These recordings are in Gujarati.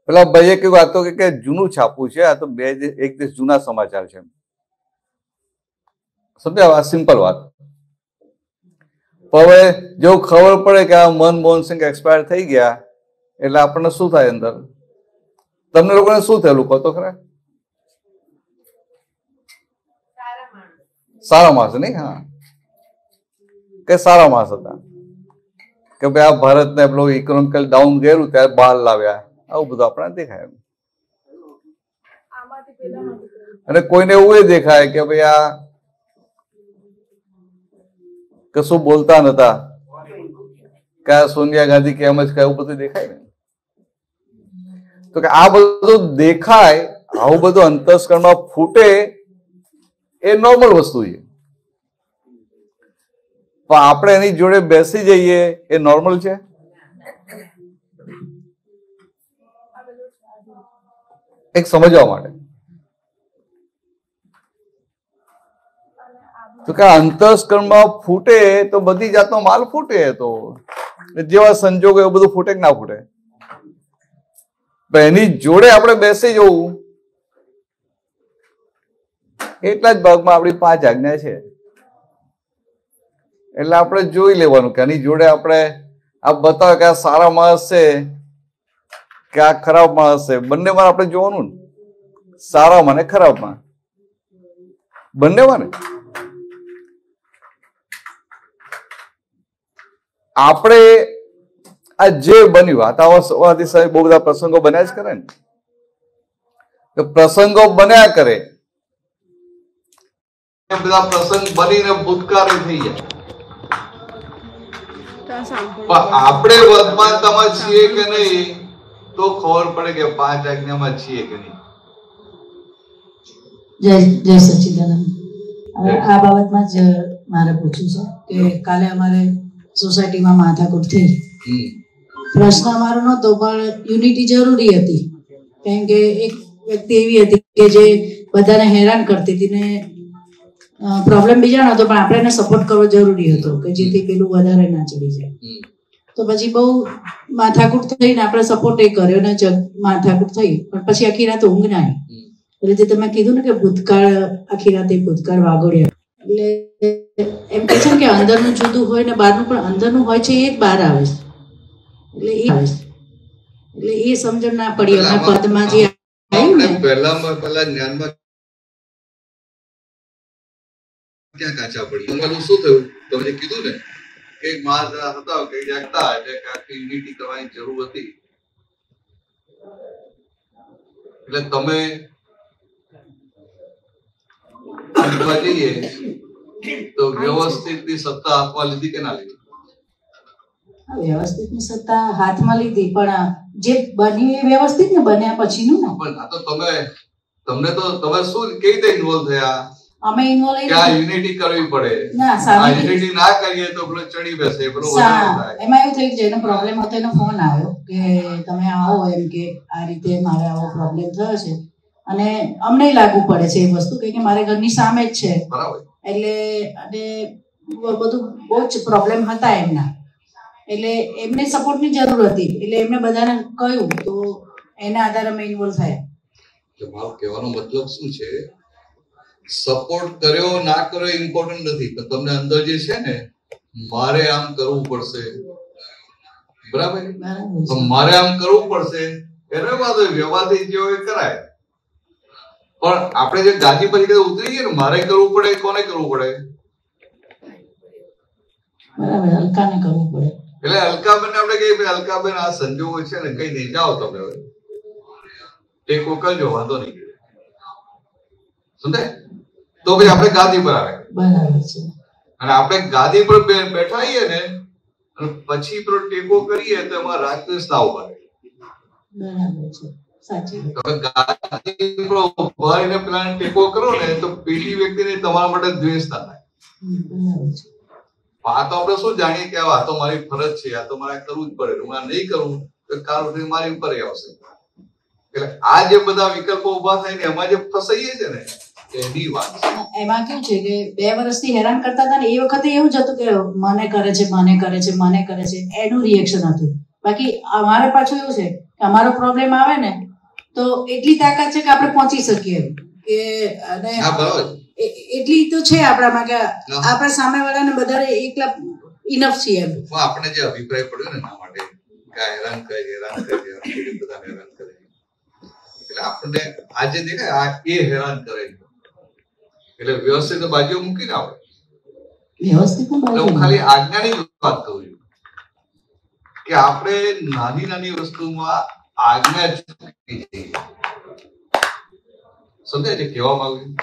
પેલા ભાઈએ કહ્યું આ તો કે જૂનું છાપું છે, આ તો એક દિવસ જૂના સમાચાર છે. સમજ્યા? આ સિમ્પલ વાત. હવે જો ખબર પડે કે આ મનમોહન સિંહ એક્સપાયર થઈ ગયા એટલે આપણને શું થાય અંદર? તમને લોકોને શું થયેલું કહો તો ખરા? સારા માણસ નહીં? હા, કે સારા માણસ હતા કે ભાઈ આ ભારતને પેલું ઇકોનોમિકલ ડાઉન ગયેલું ત્યારે બહાર લાવ્યા, આવું બધું આપણને દેખાય. અને કોઈને એવું દેખાય કે ભાઈ આ કશું બોલતા નતા, કે સોનિયા ગાંધી કે એમ જ એવું બધું દેખાય ને. તો કે આ બધું દેખાય, આવું બધું અંતસ્કરણમાં ફૂટે એ નોર્મલ વસ્તુ છે. પણ આપણે એની જોડે બેસી જઈએ એ નોર્મલ છે? એક સમજવા માટે તો કે અંતસ્કરણમાં ફૂટે તો બધી જાતનો માલ ફૂટે. તો જેવા સંજોગો એવું બધું ફૂટે કે ના ફૂટે? એની જોડે આપણે બેસી જવું, એટલા જ ભાગમાં આપણી 5 આજ્ઞા છે. એટલે આપણે જોઈ લેવાનું કે આની જોડે આપણે આ બતાવે કે આ સારા માણસ છે કે આ ખરાબ માણસ છે, બંનેમાં આપણે જોવાનું ને, સારામાં ને ખરાબમાં, બંનેમાં ને. આપણે આ જે બન્યું વાતાવરણ સાહેબ બહુ બધા પ્રસંગો બન્યા જ કરે ને, તો પ્રસંગો બન્યા કરે, બધા પ્રસંગ બનીને ભૂતકાળ થઈ જાય. પણ આપણે વર્તમાનતામાં છીએ કે નહીં તો ખબર પડે કે 5 આજ્ઞામાં છીએ કે નહીં. જય સચ્ચિદાનંદ. હવે આ બાબતમાં જ મારે પૂછ્યું છે કે કાલે અમારે સોસાયટીમાં માથાકૂટ થઈ. પ્રશ્ન અમારો નહોતો, પણ યુનિટી જરૂરી હતી. કારણ કે એક વ્યક્તિ એવી હતી કે જે બધાને હેરાન કરતી હતી ને પ્રોબ્લેમ બીજાનો હતો, પણ આપણે એને સપોર્ટ કરવો જરૂરી હતો કે જેથી પેલું વધારે ના ચડી જાય. તો પછી બહુ માથાકૂટ થઈને આપણે સપોર્ટ એ કર્યો ને માથાકૂટ થઈ, પણ પછી આખી રાત ઊંઘ ના આવી. એટલે જે તમે કીધું ને કે ભૂતકાળ આખી રાતે ભૂતકાળ વાગોડ્યા, એટલે એમ કે છે કે અંદરનું જુદું હોય ને બહારનું, પણ અંદરનું હોય છે એ જ બહાર આવે છે. એટલે એ સમજણ ના પડી. અને પદમાં જે આવ્યું ને પહેલા જ્ઞાનમાં ક્યાં કાચા પડી. શું થયું તમે કીધું ને કે માણસ હતા કે જાગતા એટલે યુનિટી કરવાની જરૂર હતી. એટલે તમે જઈએ તો વ્યવસ્થિત ની સત્તા હાથમાં લીધી કે ના લીધી? વ્યવસ્થિત ની સત્તા હાથમાં લીધી, પણ જે બન્યું એ વ્યવસ્થિત ને બન્યા પછીનું ને. પણ આ તો તમને તો તમે શું કેવી રીતે ઇન્વોલ્વ થયા? અમે ઇન્વોલ્વ યુનિટી કરવી પડે. યુનિટી ના કરીએ તો પેલો ચડી બેસે, પેલો એમાં એવું થયું કે જેનો પ્રોબ્લેમ હતો એનો ફોન આવ્યો કે તમે આવો, એમ કે આ રીતે મારે આવો પ્રોબ્લેમ થયો છે અને અમને લાગુ પડે છે એ વસ્તુ કે મારે ઘરની સામે જ છે. બરાબર. એટલે અને બધું બહુ જ પ્રોબ્લેમ હતા એમના, એટલે એમને સપોર્ટની જરૂર હતી. એટલે એમને બધાને કહ્યું, તો એના આધારે અમે ઇન્વોલ્વ થયા. મારો કહેવાનો મતલબ શું છે, સપોર્ટ કર્યો ના કર્યો ઇમ્પોર્ટન્ટ નથી, પણ તમને અંદર જે છે ને મારે આમ કરવું પડશે, બરાબર, મારે આમ કરવું પડશે એનો વાંધો વ્યવહારથી જે હોય કરાય. પણ આપણે જે ગાદી પર ઉતરી ગઈએ ને મારે કરવું પડે, કોને કરવું પડે? બરાબર, હલકાને કરવું પડે. એટલે હલકાબેન આપણે કહીએ હલકાબેન આ સંજોગો છે ને કઈ નહીં, જાઓ તમે ટેકો કરજો, વાંધો નહીં. સમજે? તો ભાઈ આપણે ગાદી પર આવે. બરાબર છે. અને આપણે ગાદી પર બેઠાઈએ ને અને પછી પેલો ટેકો કરીએ તો એમાં રાગદ્વેષ ના ઉભા રહે. બરાબર છે, સાચી વાત. તમે ગાદી પર ઉભા રહીને પેલાને ટેકો કરો ને તો પેલી વ્યક્તિને તમારા માટે દ્વેષ ના થાય. બરાબર છે. આ તો આપણે શું જાણીએ કે આ તો મારી ફરજ છે, આ તો મારે કરવું જ પડે, હું આ નહીં કરું તો કાલ મારી ઉપર આવશે. એટલે આ જે બધા વિકલ્પો ઉભા થાય ને એમાં જે ફસાઈએ છે ને એની વાત. એમાં કેવું છે કે 2 વર્ષથી હેરાન કરતા હતા ને એ વખતે એવું જ હતું કે મને કરે છે, મને કરે છે, મને કરે છે, એનું રિએક્શન હતું. બાકી અમારે પાછું એવું છે કે અમારો પ્રોબ્લેમ આવે ને તો એટલી તાકાત છે કે આપણે પહોંચી શકીએ એમ કે અને એટલી તો છે આપણામાં કે આપણે સામેવાળાને બધા એકલા ઇનફ છીએ એમ. આપણે જે અભિપ્રાય પડ્યો ને એના માટે કે હેરાન કરે બધાને હેરાન કરે એટલે આપણને આજે દેખાય આ એ હેરાન કરે એટલે વ્યવસ્થિત બાજુ મૂકીને આપણે વ્યવસ્થિત હું ખાલી આજ્ઞાની વાત કરું છું કે આપણે નાની નાની વસ્તુમાં આજ્ઞા ચૂકવી જઈએ. સમજાય છે કહેવા માંગુ છું?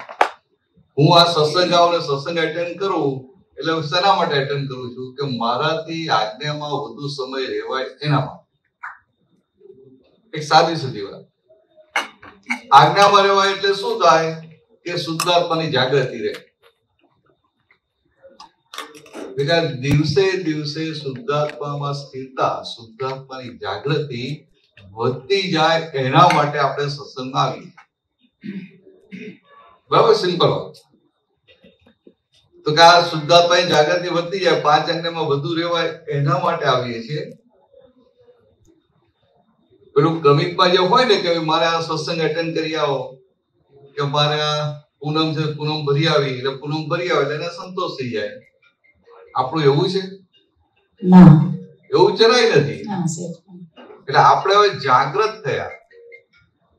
હું આ સત્સંગ આવું ને સત્સંગ એટેન્ડ કરું એટલે હું શેના માટે એટેન્ડ કરું છું કે મારાથી આજ્ઞામાં વધુ સમય રહેવાય એના માટે. એક સાદી સીધી વાત, આજ્ઞામાં રહેવાય એટલે શું થાય કે શુદ્ધાત્માની જાગૃતિ રહે. દિવસે દિવસે શુદ્ધાત્મામાં સ્થિરતા, શુદ્ધાત્માની જાગૃતિ વધતી જાય એના માટે આપણે સત્સંગમાં આવીએ. બરાબર, સિમ્પલ વાત. તો કે આ શુદ્ધાત્માની જાગૃતિ વધતી જાય, 5 આજ્ઞામાં વધુ રહેવાય એના માટે આવીએ છીએ. પેલું ક્રમિકમાં જે હોય ને કે મારે આ સત્સંગ એટેન્ડ કરી આવો કે મારે આ પૂનમ છે પૂનમ ભરી આવી એટલે પૂનમ ભરી આવે એટલે એને સંતોષ થઈ જાય. આપણું એવું છે? ના, એવું જરાય નથી. એટલે આપણે હવે જાગૃત થયા.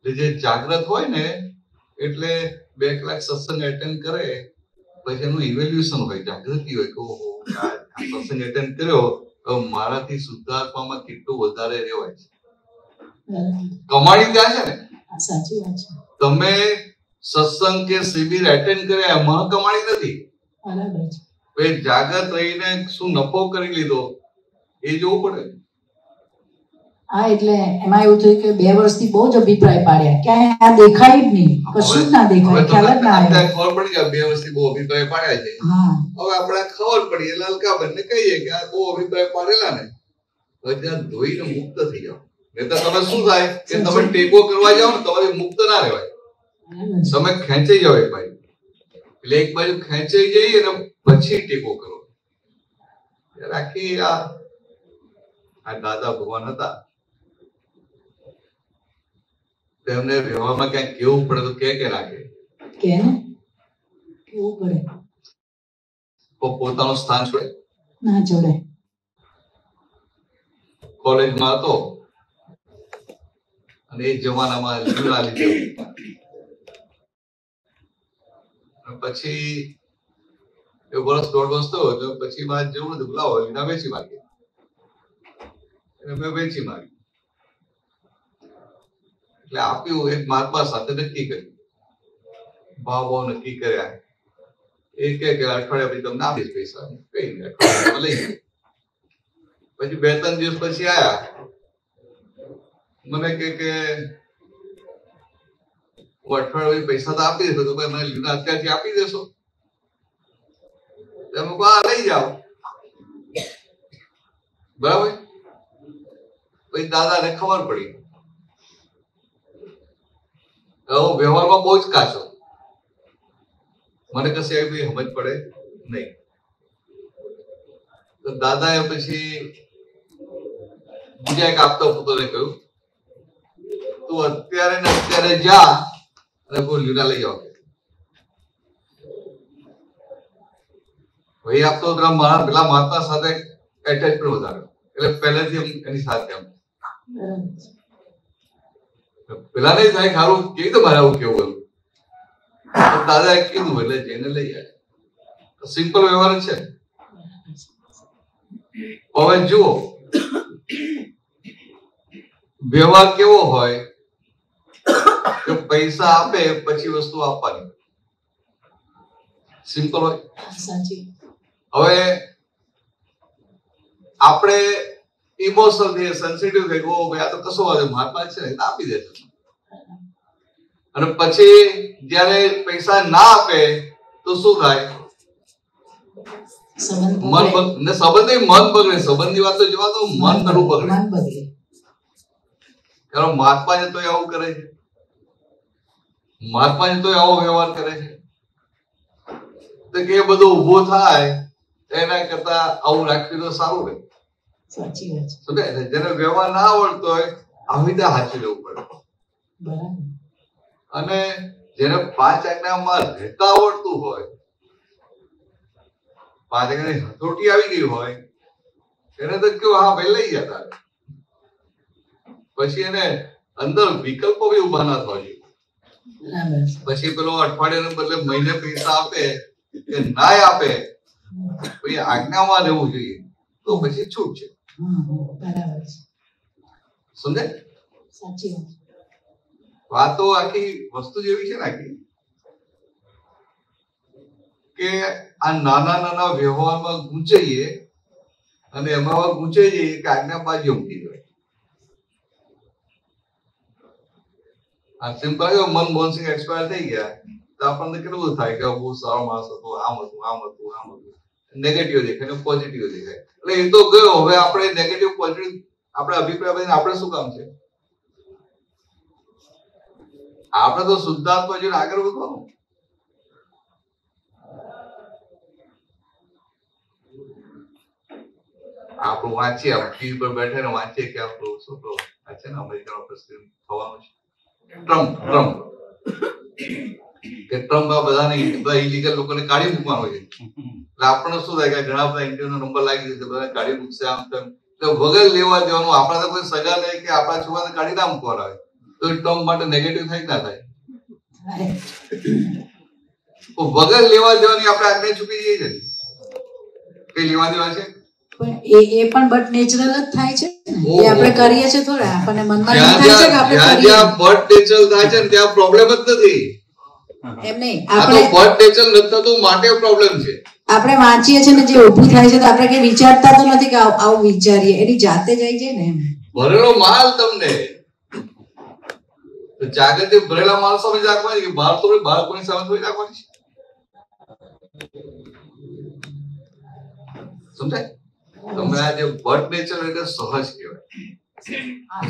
જે જાગૃત હોય ને એટલે 2 કલાક સત્સંગ એટેન્ડ કરે પછી એનું ઇવેલ્યુએશન હોય, જાગૃતિ હોય કે ઓહો આ સત્સંગ એટેન્ડ કર્યો મારાથી શુદ્ધાત્મામાં કેટલું વધારે રહેવાય છે. કમાણી ત્યાં છે ને. સાચી વાત છે. તમે સત્સંગ કે શિબિર એટેન્ડ કર્યા એમાં કમાણી નથી. બરાબર છે. જાગૃત રહીને શું નફો કરી લીધો એ જોવું પડે. હા, એટલે એમાં એવું થયું કે 2 વર્ષથી બહુ જ અભિપ્રાય પાડ્યા ક્યાંય આ દેખાય જ નહીં, કશું જ ના દેખાય, ખ્યાલ જ ના આવે. ખબર પડી કે 2 વર્ષથી બહુ અભિપ્રાય પાડ્યા છે. હવે આપણે ખબર પડી એટલે અલકાબેનને કહીએ કે આ બહુ અભિપ્રાય પાડેલા ને હવે ત્યાં ધોઈને મુક્ત થઈ જાઓ. નહીં તો તમે શું થાય કે તમે ટેકો કરવા જાઓ ને તમારી મુક્ત ના રહેવાય, તમે ખેંચાઈ જાઓ એક બાજુ. એટલે એક બાજુ ખેંચાઈ જઈએ ને પછી ટેકો કરો. રાખી આ દાદા ભગવાન હતા તેમને વ્યવહારમાં ક્યાંક કેવું પડે તો કે રાખે કે ને કેવું પડે પોતાનું સ્થાન છોડે ના છોડે. કોલેજમાં હતો અને એ જમાનામાં લીલા લીધે પછી એ વર્ષ 1.5 વર્ષ થયો તો પછી મારે જેવું નથી બોલાવો લીલા વેચી મારી મેં વેચી મારી. એટલે આપ્યું એક મહાત્મા સાથે નક્કી કર્યું, ભાવ નક્કી કર્યા. એ કે અઠવાડિયા પછી તમને આપીશ પૈસા, કઈ નહીં અઠવાડિયા લઈ ગયા. પછી 2-3 દિવસ પછી આયા મને કે હું અઠવાડિયા પૈસા તો આપી દેશો તો મને લીધા અત્યારથી આપી દેશો? તમે લઈ જાઓ. બરાબર. પછી દાદાને ખબર પડી વ્યવહારમાં બહુ જ કાચો, મને કશે એવી સમજ પડે નહીં. તો દાદાએ પછી બીજા એક આપતા પુત્રને કહ્યું તું અત્યારે ને અત્યારે જા અને કોઈ લીલા લઈ આવ. ભાઈ આપતો મારા પેલા મહાત્મા સાથે એટેચમેન્ટ વધારે એટલે પહેલેથી એની સાથે આમ પેલા નહીં થાય ખારું કેવી તો મારે આવું કેવું દાદા કીધું એટલે જઈને લઈ આવે. સિમ્પલ વ્યવહાર છે. હવે જુઓ વ્યવહાર કેવો હોય કે પૈસા આપે પછી વસ્તુ આપવાની, સિમ્પલ હોય. હવે આપણે ઇમોશનલ થી સેન્સિટિવ થઈ ગયો ભાઈ આ તો કશો વાંધો મહાત્મા છે ને આપી દે. અને પછી જયારે પૈસા ના આપે તો શું થાય? મન બગડે. સંબંધની વાત તો જવા તો મન કરવું બગડે. કારણ મહાત્મા તો આવું કરે છે, મહાત્મા તો આવો વ્યવહાર કરે છે તો કે બધું ઉભો થાય એના કરતા આવું રાખવી તો સારું રહે. સાચી વાત છે. જેને વ્યવહાર ના આવડતો હોય આવી રીતે હાચવી લેવું પડે. બરાબર. અને જેને 5 આજ્ઞામાં રહેતા આવડતું હોય, 5 આજ્ઞાની હથોટી આવી ગઈ હોય, એને તો કેવું હા ભાઈ લઈ જતા, પછી એને અંદર વિકલ્પો બી ઉભા ના થવા જોઈએ. પછી પેલો અઠવાડિયાને બદલે મહિને પૈસા આપે કે ના આપે, પછી આજ્ઞામાં રહેવું જોઈએ, તો પછી છૂટ છે. બરાબર છે. સમજાય? સાચી વાત. વાતો આખી વસ્તુ જેવી છે ને આખી, કે આ નાના નાના વ્યવહારમાં ગૂંચાઈએ અને એમાં ગૂંચાઈ જઈએ કે આજ્ઞાબાજી ઉમટી જાય. આ સિમ્પલ મનમોહન સિંહ એક્સપાયર થઈ ગયા તો આપણને કેટલું બધું થાય કે બહુ સારો માણસ હતો, આમ હતું, આમ હતું, આમ હતું. નેગેટિવ દેખાય ને પોઝિટિવ દેખાય. એટલે એ તો ગયો, હવે આપણે નેગેટિવ પોઝિટિવ આપણે અભિપ્રાય બદલીને આપણે શું કામ છે? આપણે તો શુદ્ધાત્મા જોઈને આગળ વધવાનું. આપણું વાંચીએ, ટીવી પર બેઠે ને વાંચીએ કે આપણું છોકરો આ છે ને અમેરિકાનો પ્રેસિડેન્ટ થવાનો છે, ટ્રમ્પ આ બધાને ઇલીગલ લોકોને કાઢી મૂકવાનો છે. એટલે આપણને શું થાય કે ઘણા બધા ઇન્ટરવ્યુ નંબર લાગી જશે, બધા કાઢી મૂકશે, આમ તેમ. એટલે વગર લેવા દેવાનું, આપણા તો કોઈ સગા નહીં કે આપણા છોકરાને કાઢી ના મૂકવાના હોય, તો ટ્રમ્પ માટે નેગેટિવ થાય ના થાય? વગર લેવા દેવાની આપણે આજ્ઞા ચૂકી જઈએ છે. કઈ લેવા દેવા છે? પણ એ પણ બટ નેચરલ જ થાય છે ને, એ આપણે કરીએ છીએ થોડા, આપણને મનમાં થાય છે કે આપણે કરીએ. જ્યાં બટ નેચરલ થાય છે ને ત્યાં પ્રોબ્લેમ જ નથી. એમ નહીં, આપણે બટ નેચરલ નથી થતું માટે પ્રોબ્લેમ છે. આપણે વાંચીએ છીએ ને જે ઊભું થાય છે તો આપણે કઈ વિચારતા તો નથી કે આવું વિચારીએ, એની જાતે જાય છે ને. એમ ભરેલો માલ તમને જાગૃતિ ભરેલા માલ સામે રાખવાની કે બહાર તો બાળકોની સામે થોડી રાખવાની છે. સમજાય? તમે આ જે બટ નેચર એટલે સહજ કહેવાય.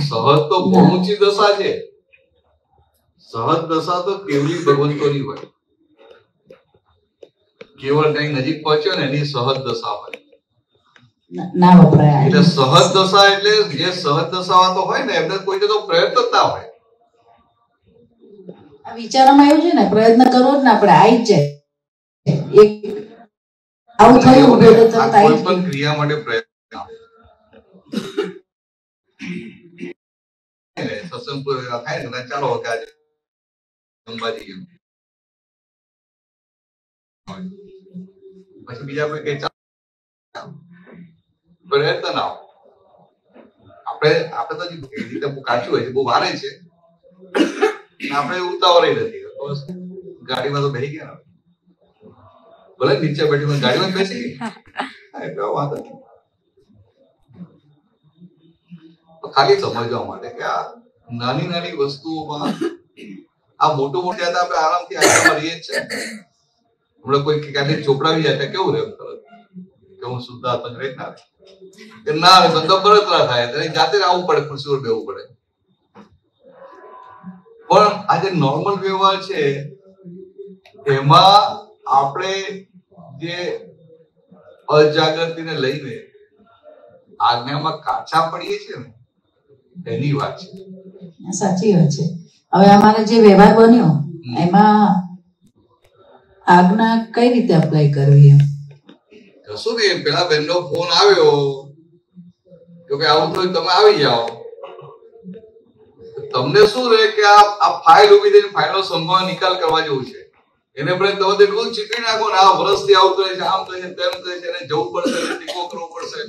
સહજ તો બહુ ઊંચી દશા છે. સહજ દશા તો કેવલી ભગવંતોની હોય. કેવળ કઈ નજીક પહોંચ્યો ને એની સહજ દશા હોય. ના વપરાય. એટલે સહજ દશા એટલે જે સહજ દશા તો હોય ને એમને કોઈ તો પ્રયત્ન જ ના હોય. આ વિચારોમાં એવું છે ને, પ્રયત્ન કરવો જ ને આપણે આવી જ જાય. એક આવું થયું ઉભો તો તરત આવી કોઈ પણ ક્રિયા માટે પ્રયત્ન સત્સંગ થાય ને ચાલો કે આજે અંબાજી ગયું, પછી બીજા કોઈ કઈ પ્રયત્ન ના આપણે તો એ રીતે કાચું હોય છે, બહુ વારે છે, આપણે ઉતાવળ નથી. ગાડીમાં તો બેસી ગયા, ભલે નીચે બેઠી ગાડીમાં બેસી ગઈ, એટલે વાત હતી. ખાલી સમજવા માટે કે આ નાની નાની વસ્તુઓમાં આ મોટું મોટું આપણે આરામથી આરામમાં રહીએ જ છે. હમણાં કોઈ ક્યાંથી ચોપડાવી જાય કેવું રહે કે હું શુદ્ધાત્મા રહી ના કે ના બધા બળતરા થાય, ત્યારે જાતે આવવું પડે, ખુરશી પર બેવું પડે. પણ આ જે નોર્મલ વ્યવહાર છે એમાં આપણે જે અજાગૃતિને લઈને આજ્ઞામાં કાચા પડીએ છીએ ને એની વાત છે. સાચી વાત છે. હવે અમારે જે વ્યવહાર બન્યો એમાં આજ્ઞા કઈ રીતે અપ્લાય કરવી? એમ કશું નહીં, પેલા બેનનો ફોન આવ્યો કે આવું થયું, તમે આવી જાઓ. તમને શું રહે કે આ ફાઇલ ઉભી થઈને ફાઇલનો સંભાવ નિકાલ કરવા જેવું છે. એને પણ તમે એટલું ચીકવી નાખો ને આ વર્ષથી આવું કરે છે, આમ કરે છે, તેમ કરે છે, એને જવું પડશે, ટીકો કરવો પડશે.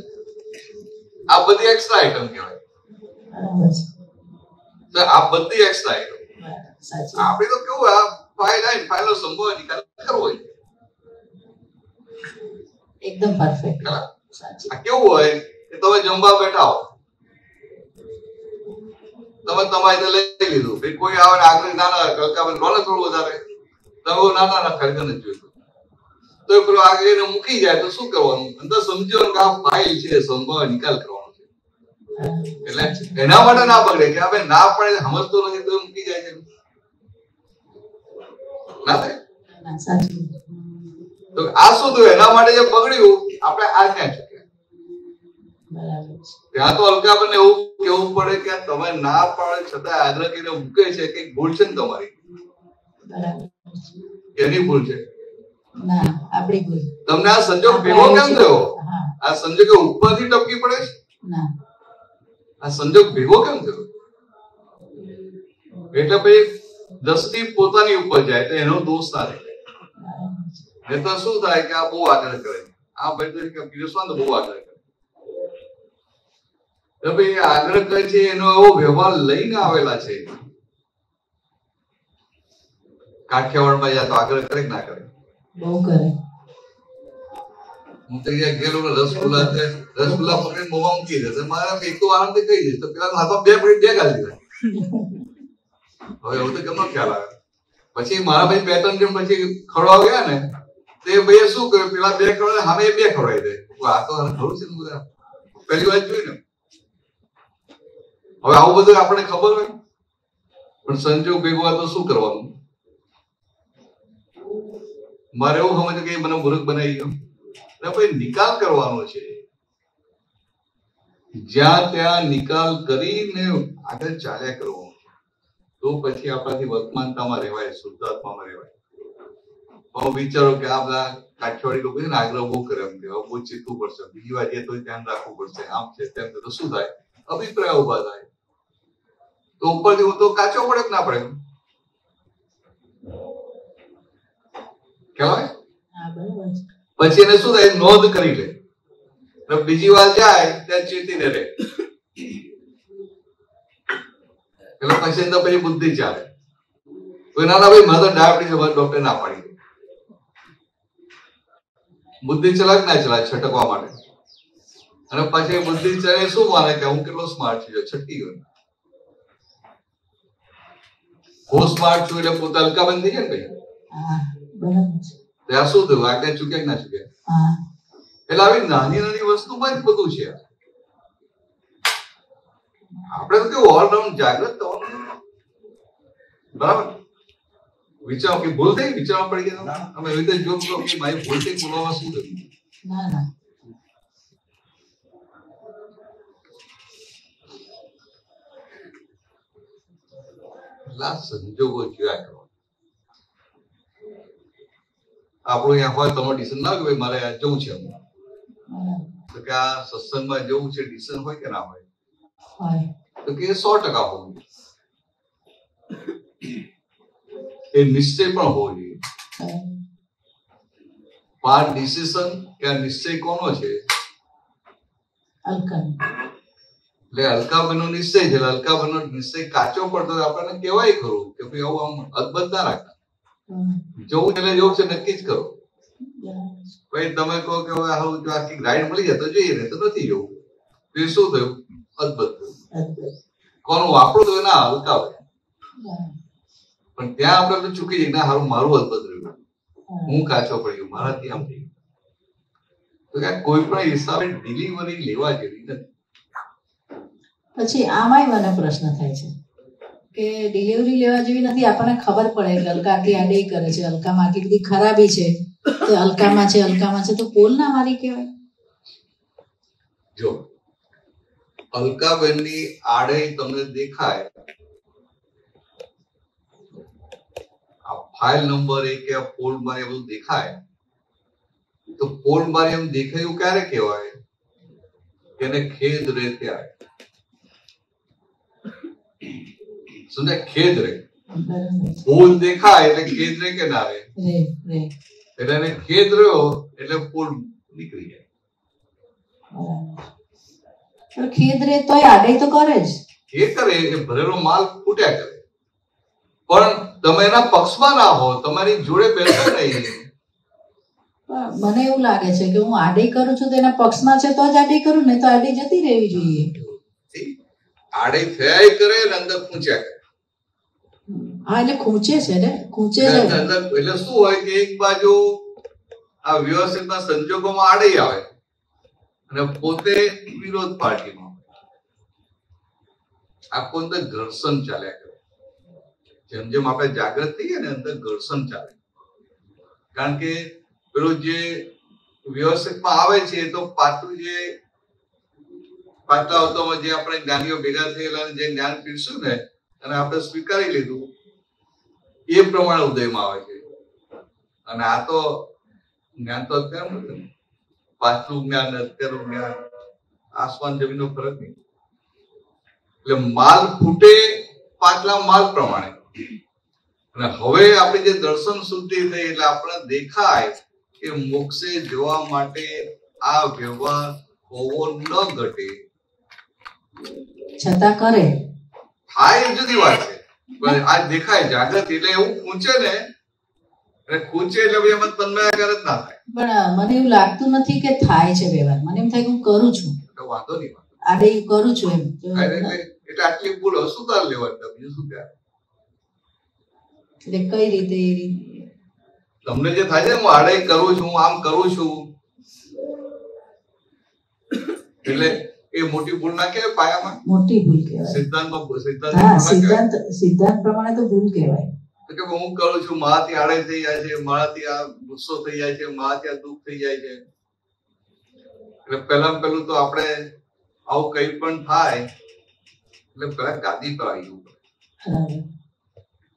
આ બધી એક્સ્ટ્રા આઈટમ કહેવાય. આ બધી એક્સ્ટ્રા આઈટમ. આપણે તો કેવું આ ફાઇલનો સંભાવ નિકાલ કરવો હોય એકદમ પરફેક્ટ. આ કેવું હોય કે તમે જમવા બેઠા હો, તમે તમારે લઈ લીધું, કોઈ આવે આગળ નાના કલકાબેન લોને થોડું વધારે, તમે નાના ખરેખર નથી જોયું, તો પેલો આગળ એને મૂકી જાય તો શું કરવાનું? અંદર સમજો કે આ ફાઇલ છે, સંભાવ નિકાલ કરવાનો છે. એટલે એના માટે ના પકડે કે આપણે ના પડે સમજતો નથી તો મૂકી જાય છે. ના થાય. તો આ શું થયું? એના માટે જે બગડ્યું આપણે આજ્ઞા ચૂક્યા. બરાબર છે. ત્યાં તો અલકાબેન એવું કેવું પડે કે તમે ના પાડે છતાં આગ્રહ કરીને મૂકે છે કે ભૂલ છે ને તમારી, બરાબર એની ભૂલ છે ના આપણી ભૂલ. તમને આ સંજોગ ભેગો કેમ થયો? હા આ સંજોગ ઉપરથી ટપકી પડે છે? ના આ સંજોગ ભેગો કેમ થયો? એટલે ભાઈ દ્રષ્ટિ પોતાની ઉપર જાય તો એનો દોષ ના રહે. નહીં તો શું થાય કે આ બહુ આગ્રહ કરે, આ ભાઈ તરીકે પીરસવા તો બહુ આગ્રહ કરે. ભાઈ આગ્રહ કરે છે એનો એવો વ્યવહાર લઈને આવેલા છે. કાઠિયાવાડમાં યા તો આગ્રહ કરે કે ના કરે? બહુ કરે. હું તો અહીંયા ગયેલો રસગુલ્લા પકડીને મોમાં મૂકી દે, મારે એક તો આરામથી કહી દઈશ તો પેલા હાથમાં બે પડી બે ગાલી દીધા. હવે એવું તો કેમનો ખ્યાલ આવે? પછી મારા ભાઈ પેટર્ન જેમ પછી ખવડાવ ગયા ને તે ભાઈ શું કર્યું, પેલા બે ખવડાવે સામે બે ખવડાવી દે. આ તો ખરું છે ને બધા પહેલી વાર જોઈ ને. હવે આવું બધું આપણે ખબર હોય પણ સંજોગ ભેગો તો શું કરવાનું? મારે એવું સમજ કે મને મૂર્ખ બનાવી ગયો. ભાઈ નિકાલ કરવાનો છે, જ્યાં ત્યાં નિકાલ કરીને આગળ ચાલ્યા કરવાનું. તો પછી આપણાથી વર્તમાનતામાં રહેવાય, શુદ્ધાત્મામાં રહેવાય. હું વિચારો કે આ બધા કાઠિયાવાડી લોકો છે ને આગ્રહ બહુ કરે, એમ કે બહુ ચીતવું પડશે, બીજી વાર એ તો ધ્યાન રાખવું પડશે, આમ છે તેમ છે. તો શું થાય? અભિપ્રાય ઉભા થાય. તો ઉપરથી હું તો કાચો પડે કે ના પડે કહેવાય. પછી એને શું થાય? નોંધ કરી લે, બીજી વાર જાય ત્યાં ચેતીને રહે. એટલે પછી અંદર પછી બુદ્ધિ ચાલે. કોઈ ના ભાઈ મને તો ડાયાબિટીસ ડોક્ટર ના પાડી દે. બુદ્ધિ ચલાવે ના ચલાવે છટકવા માટે, અને પછી બુદ્ધિ ચલાવે શું માને કે હું કેટલો સ્માર્ટ છું, છટકી ગયો. હું સ્માર્ટ છું એટલે પોતા હલકાબંધ થઈ જાય ને ભાઈ. ત્યાં શું થયું? આજ્ઞા ચૂક્યા કે ના ચૂક્યા? એટલે આવી નાની નાની વસ્તુમાં જ બધું છે. આપણે તો કેવું ઓલરાઉન્ડ જાગૃત થવાનું. બરાબર? વિચારો કે ભૂલ થઈ, વિચારવા પડી ગયા. અમે એવી રીતે જોયું કે મારી ભૂલ થઈ, બોલવામાં શું થયું? સંજોગો જોયા કરો. આપણું અહીંયા હોય તમારું ડિસિઝન ના હોય મારે જવું છે, તો કે આ સત્સંગમાં જવું છે, ડિસિઝન હોય કે ના હોય? તો કે 100% હોવું જોઈએ. એ નિશ્ચય પણ હોવો જોઈએ. પાર ડિસિઝન કે આ નિશ્ચય કોનો છે? એટલે અલકાબેનનો નિશ્ચય છે. અલકાબેનનો નિશ્ચય કાચો પડતો આપણને કહેવાય ખરું કે ભાઈ આવું આમ અદબદ ના રાખતા. જવું એટલે જવું છે નક્કી જ કરો. ભાઈ તમે કહો કે હવે આખી રાઈડ મળી જાય તો જઈએ, ને તો નથી જવું. તો શું થયું? અદબદ થયું. કોનું આપણું તો ના અલકાવે. પણ ત્યાં આપણે તો ચૂકી જઈએ, ના હારું મારું અદબદ રહ્યું, હું કાચો પડ્યો, મારાથી આમ થઈ ગયું. તો કોઈ પણ હિસાબે ડિલિવરી લેવા જેવી નથી. પછી આમાંય મને પ્રશ્ન થાય છે કે ડિલિવરી લેવા જેવી નથી. આપણને ખબર પડે કે અલકા આટલી આડે કરે છે, અલકામાં આટલી બધી ખરાબી છે, તો અલકામાં છે તો પોલ ના મારી કહેવાય. જો અલકાબેનની આડે તમને દેખાય, આ ફાઇલ નંબર કે આ પોલ મારી બધું દેખાય, તો પોલ મારી એમ દેખાયું ક્યારે કહેવાય? એને ખેદ રહે ત્યારે. સમજાય? ખેદ રહે. પોલ દેખાય એટલે ખેદ રહે કે ના રહે? એટલે એને ખેદ રહ્યો એટલે પોલ નીકળી જાય. ખેદ રહે તોય આડે તો કરે જ. એ કરે, એ ભરેલો માલ ફૂટ્યા કરે. પણ તમે એના પક્ષમાં ના હો, તમારી જોડે બેસો નહીં. મને એવું લાગે છે કે હું આડે કરું છું તો એના પક્ષમાં છે તો જ આડે કરું, ને તો આડે જતી રહેવી જોઈએ. આડે થયા કરે ને અંદર ખૂંચ્યા કરે. હા એટલે ખૂંચે છે ને, ખૂંચે છે. એટલે શું હોય કે એક બાજુ આ વ્યવસ્થિતના સંજોગોમાં આડે આવે અને પોતે વિરોધ પાર્ટીમાં. આખો અંદર ઘર્ષણ ચાલ્યા કરે. જેમ જેમ આપણે જાગૃત થઈએ ને અંદર ઘર્ષણ ચાલે. કારણ કે પેલું જે વ્યવસ્થિતમાં આવે છે તો પાછું જે પાછલા અવતારમાં જે આપણે જ્ઞાનીઓ ભેગા થયેલા જે જ્ઞાન પીરસ્યું ને અને આપણે સ્વીકારી લીધું એ પ્રમાણે ઉદયમાં આવે છે. અને આ તો જ્ઞાન તો અત્યારે નથી, પાછલું જ્ઞાન અત્યારનું જ્ઞાન આસમાન જમીનનો ફરક નહીં. એટલે માલ ફૂટે પાછલા માલ પ્રમાણે. અને હવે આપણે જે દર્શન શુદ્ધિ થઈ એટલે આપણે દેખાય કે મોક્ષે જવા માટે આ વ્યવહાર હોવો ન ઘટે, છતાં કરે થાય એ જુદી વાત છે. પણ આ દેખાય જાગૃત એટલે એવું ખૂંચે ને, એટલે ખૂંચે એટલે એમાં તન્મયાકાર જ ના થાય. પણ મને એવું લાગતું નથી કે થાય છે વ્યવહાર. મને એમ થાય કે હું કરું છું, વાંધો નહીં, આડે કરું છું એમ. એટલે આટલી ભૂલ સુધાર લેવાની, બીજું શું કહેવાય. એટલે કઈ રીતે તમને જે થાય છે હું આડે કરું છું, આમ કરું છું, એટલે એ મોટી ભૂલ ના કહેવાય. પાયામાં મોટી ભૂલ કહેવાય. સિદ્ધાંત પ્રમાણે તો ભૂલ કહેવાય કે હું કરું છું, મારાથી આડે થઈ જાય છે, મારાથી આ ગુસ્સો થઈ જાય છે, મારાથી આ દુઃખ થઈ જાય છે. એટલે પહેલું તો આપણે આવું કઈ પણ થાય એટલે પેલા ગાદી પર આવી જવું પડે.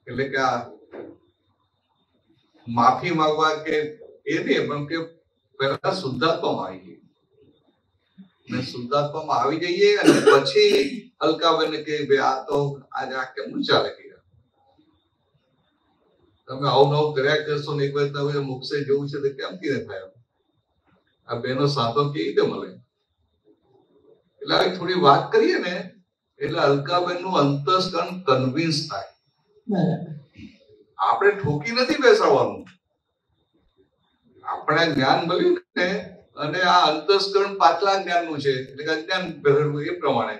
એટલે કે આ માફી માંગવા કે એ નહીં, પણ કે પહેલા શુદ્ધાત્મામાં આવી જઈએ. અને શુદ્ધાત્મામાં આવી જઈએ અને પછી હલકાબેન કે ભાઈ આ તો આજે આ કેમનું ચાલે કે તમે આવું નવું કર્યા કરશો ને એક વાર તમે મોક્ષે જવું છે તો કેમ કીધે થાય? આ બેનો સાંતો કેવી રીતે મળે? એટલે હવે થોડી વાત કરીએ ને એટલે અલકાબેન નું અંતસ્કરણ કન્વિન્સ થાય. આપણે ઠોકી નથી બેસાડવાનું, આપણે જ્ઞાન મળ્યું ને અને આ અંતસ્કરણ પાછલા જ્ઞાન નું છે એટલે કે અજ્ઞાન પહેરેલું એ પ્રમાણે.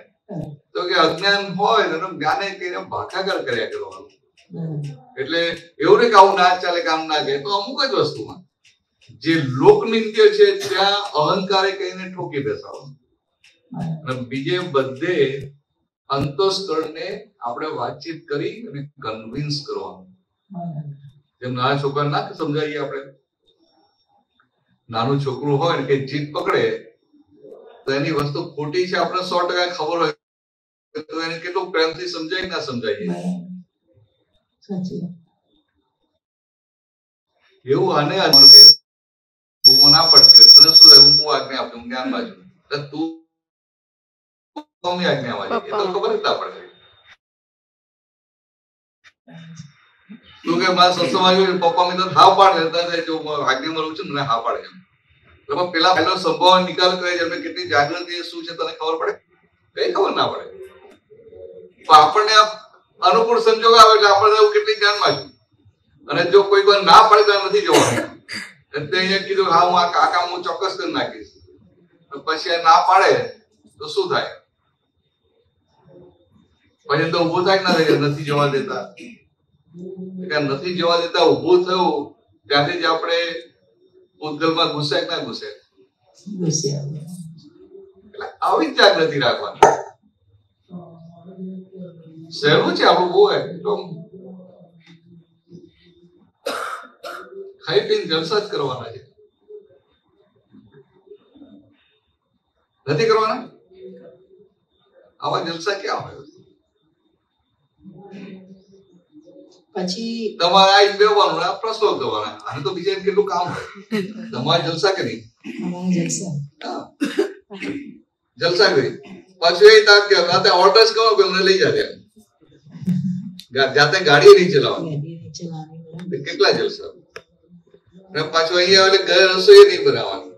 તો કે અજ્ઞાન હોય તો જ્ઞાને કહીને ભાગાકાર કર્યા કરવાનું. એટલે એવું નહીં કે આવું ના ચાલે કે આમ ના કહે, તો અમુક જ વસ્તુમાં જે લોકનિત્ય છે ત્યાં અહંકારે કહીને ઠોકી બેસાડવાનું. અને બીજે બધે અંતસ્કરણને આપણે વાતચીત કરી અને કન્વિન્સ કરવાનું. જેમ નાના છોકરા ના સમજાવીએ આપણે, નાનું છોકરું હોય ને કે જીદ પકડે તો એની વસ્તુ ખોટી છે આપણે 100% ખબર હોય તો એને કેટલું પ્રેમથી સમજાય ના સમજાય. એવું આને હું ના પડતી તને શું હું આજ્ઞા આપું, હું જ્ઞાન બાજુ તું આજ્ઞા બાજુ, એ તો ખબર જ ના પડે. તું કે મારા સત્સંગમાં પપ્પા મેં તો હા પાડે જો આજ્ઞામાં રહું છું ને હા પાડે એમ. એટલે પેલા પહેલો સંભાવ નિકાલ કરે છે, કેટલી જાગૃતિ શું છે તને ખબર પડે? કઈ ખબર ના પડે. તો આપણને અનુકૂળ સંજોગ આવે એટલે આપણે એવું કેટલી ધ્યાનમાં છું. અને જો કોઈ વાર ના પડે તો નથી જોવાનું. એટલે અહીંયા કીધું હા હું આ કામ હું ચોક્કસ કરી નાખીશ, પછી ના પાડે તો શું થાય? પછી તો ઉભું થાય ના થાય, નથી જવા દેતા. નથી જવા દેતા ઉભું થયું ત્યાંથી જ આપણે ઉદ્ગલમાં ઘૂસે ના ઘૂસે. એટલે આવી જ જાગૃતિ રાખવાની. સહેલું છે આપણું, બહુ એકદમ ખાઈ પીને જલસા જ કરવાના છે, નથી કરવાના. આવા જલસા ક્યાં હોય? પછી તમારે આ બેવાનું ને પ્રશ્નો કરવાના, આને તો બીજા કેટલું કામ હોય. તમારે જલસા કરી જલસા કરી પાછું એ તાક કે રાતે ઓર્ડર્સ કરો કે અમને લઈ જાય, જાતે ગાડી નહીં ચલાવવાની, કેટલા જલસા. પાછું અહીંયા એટલે ઘરે રસોઈ નહીં બનાવવાની.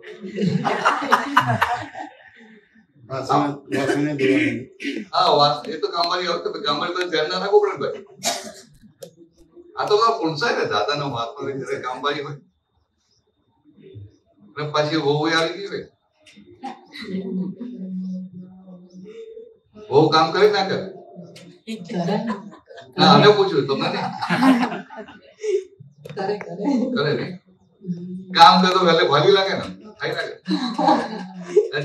હા વાત એ તો કામવાળી આવતો કામવાળી પર ધ્યાન ના રાખવું પડે ભાઈ. આ તો પૂછાય ને દાદા નો મહાત્મા ઘરે કામવાળી હોય ને પછી વહુ આવી ગઈ હોય, બહુ કામ કરે ના કરે? ના આને પૂછ્યું તમને કરે ને કામ કરે તો વહેલે ભાગી લાગે ને, થાય લાગે.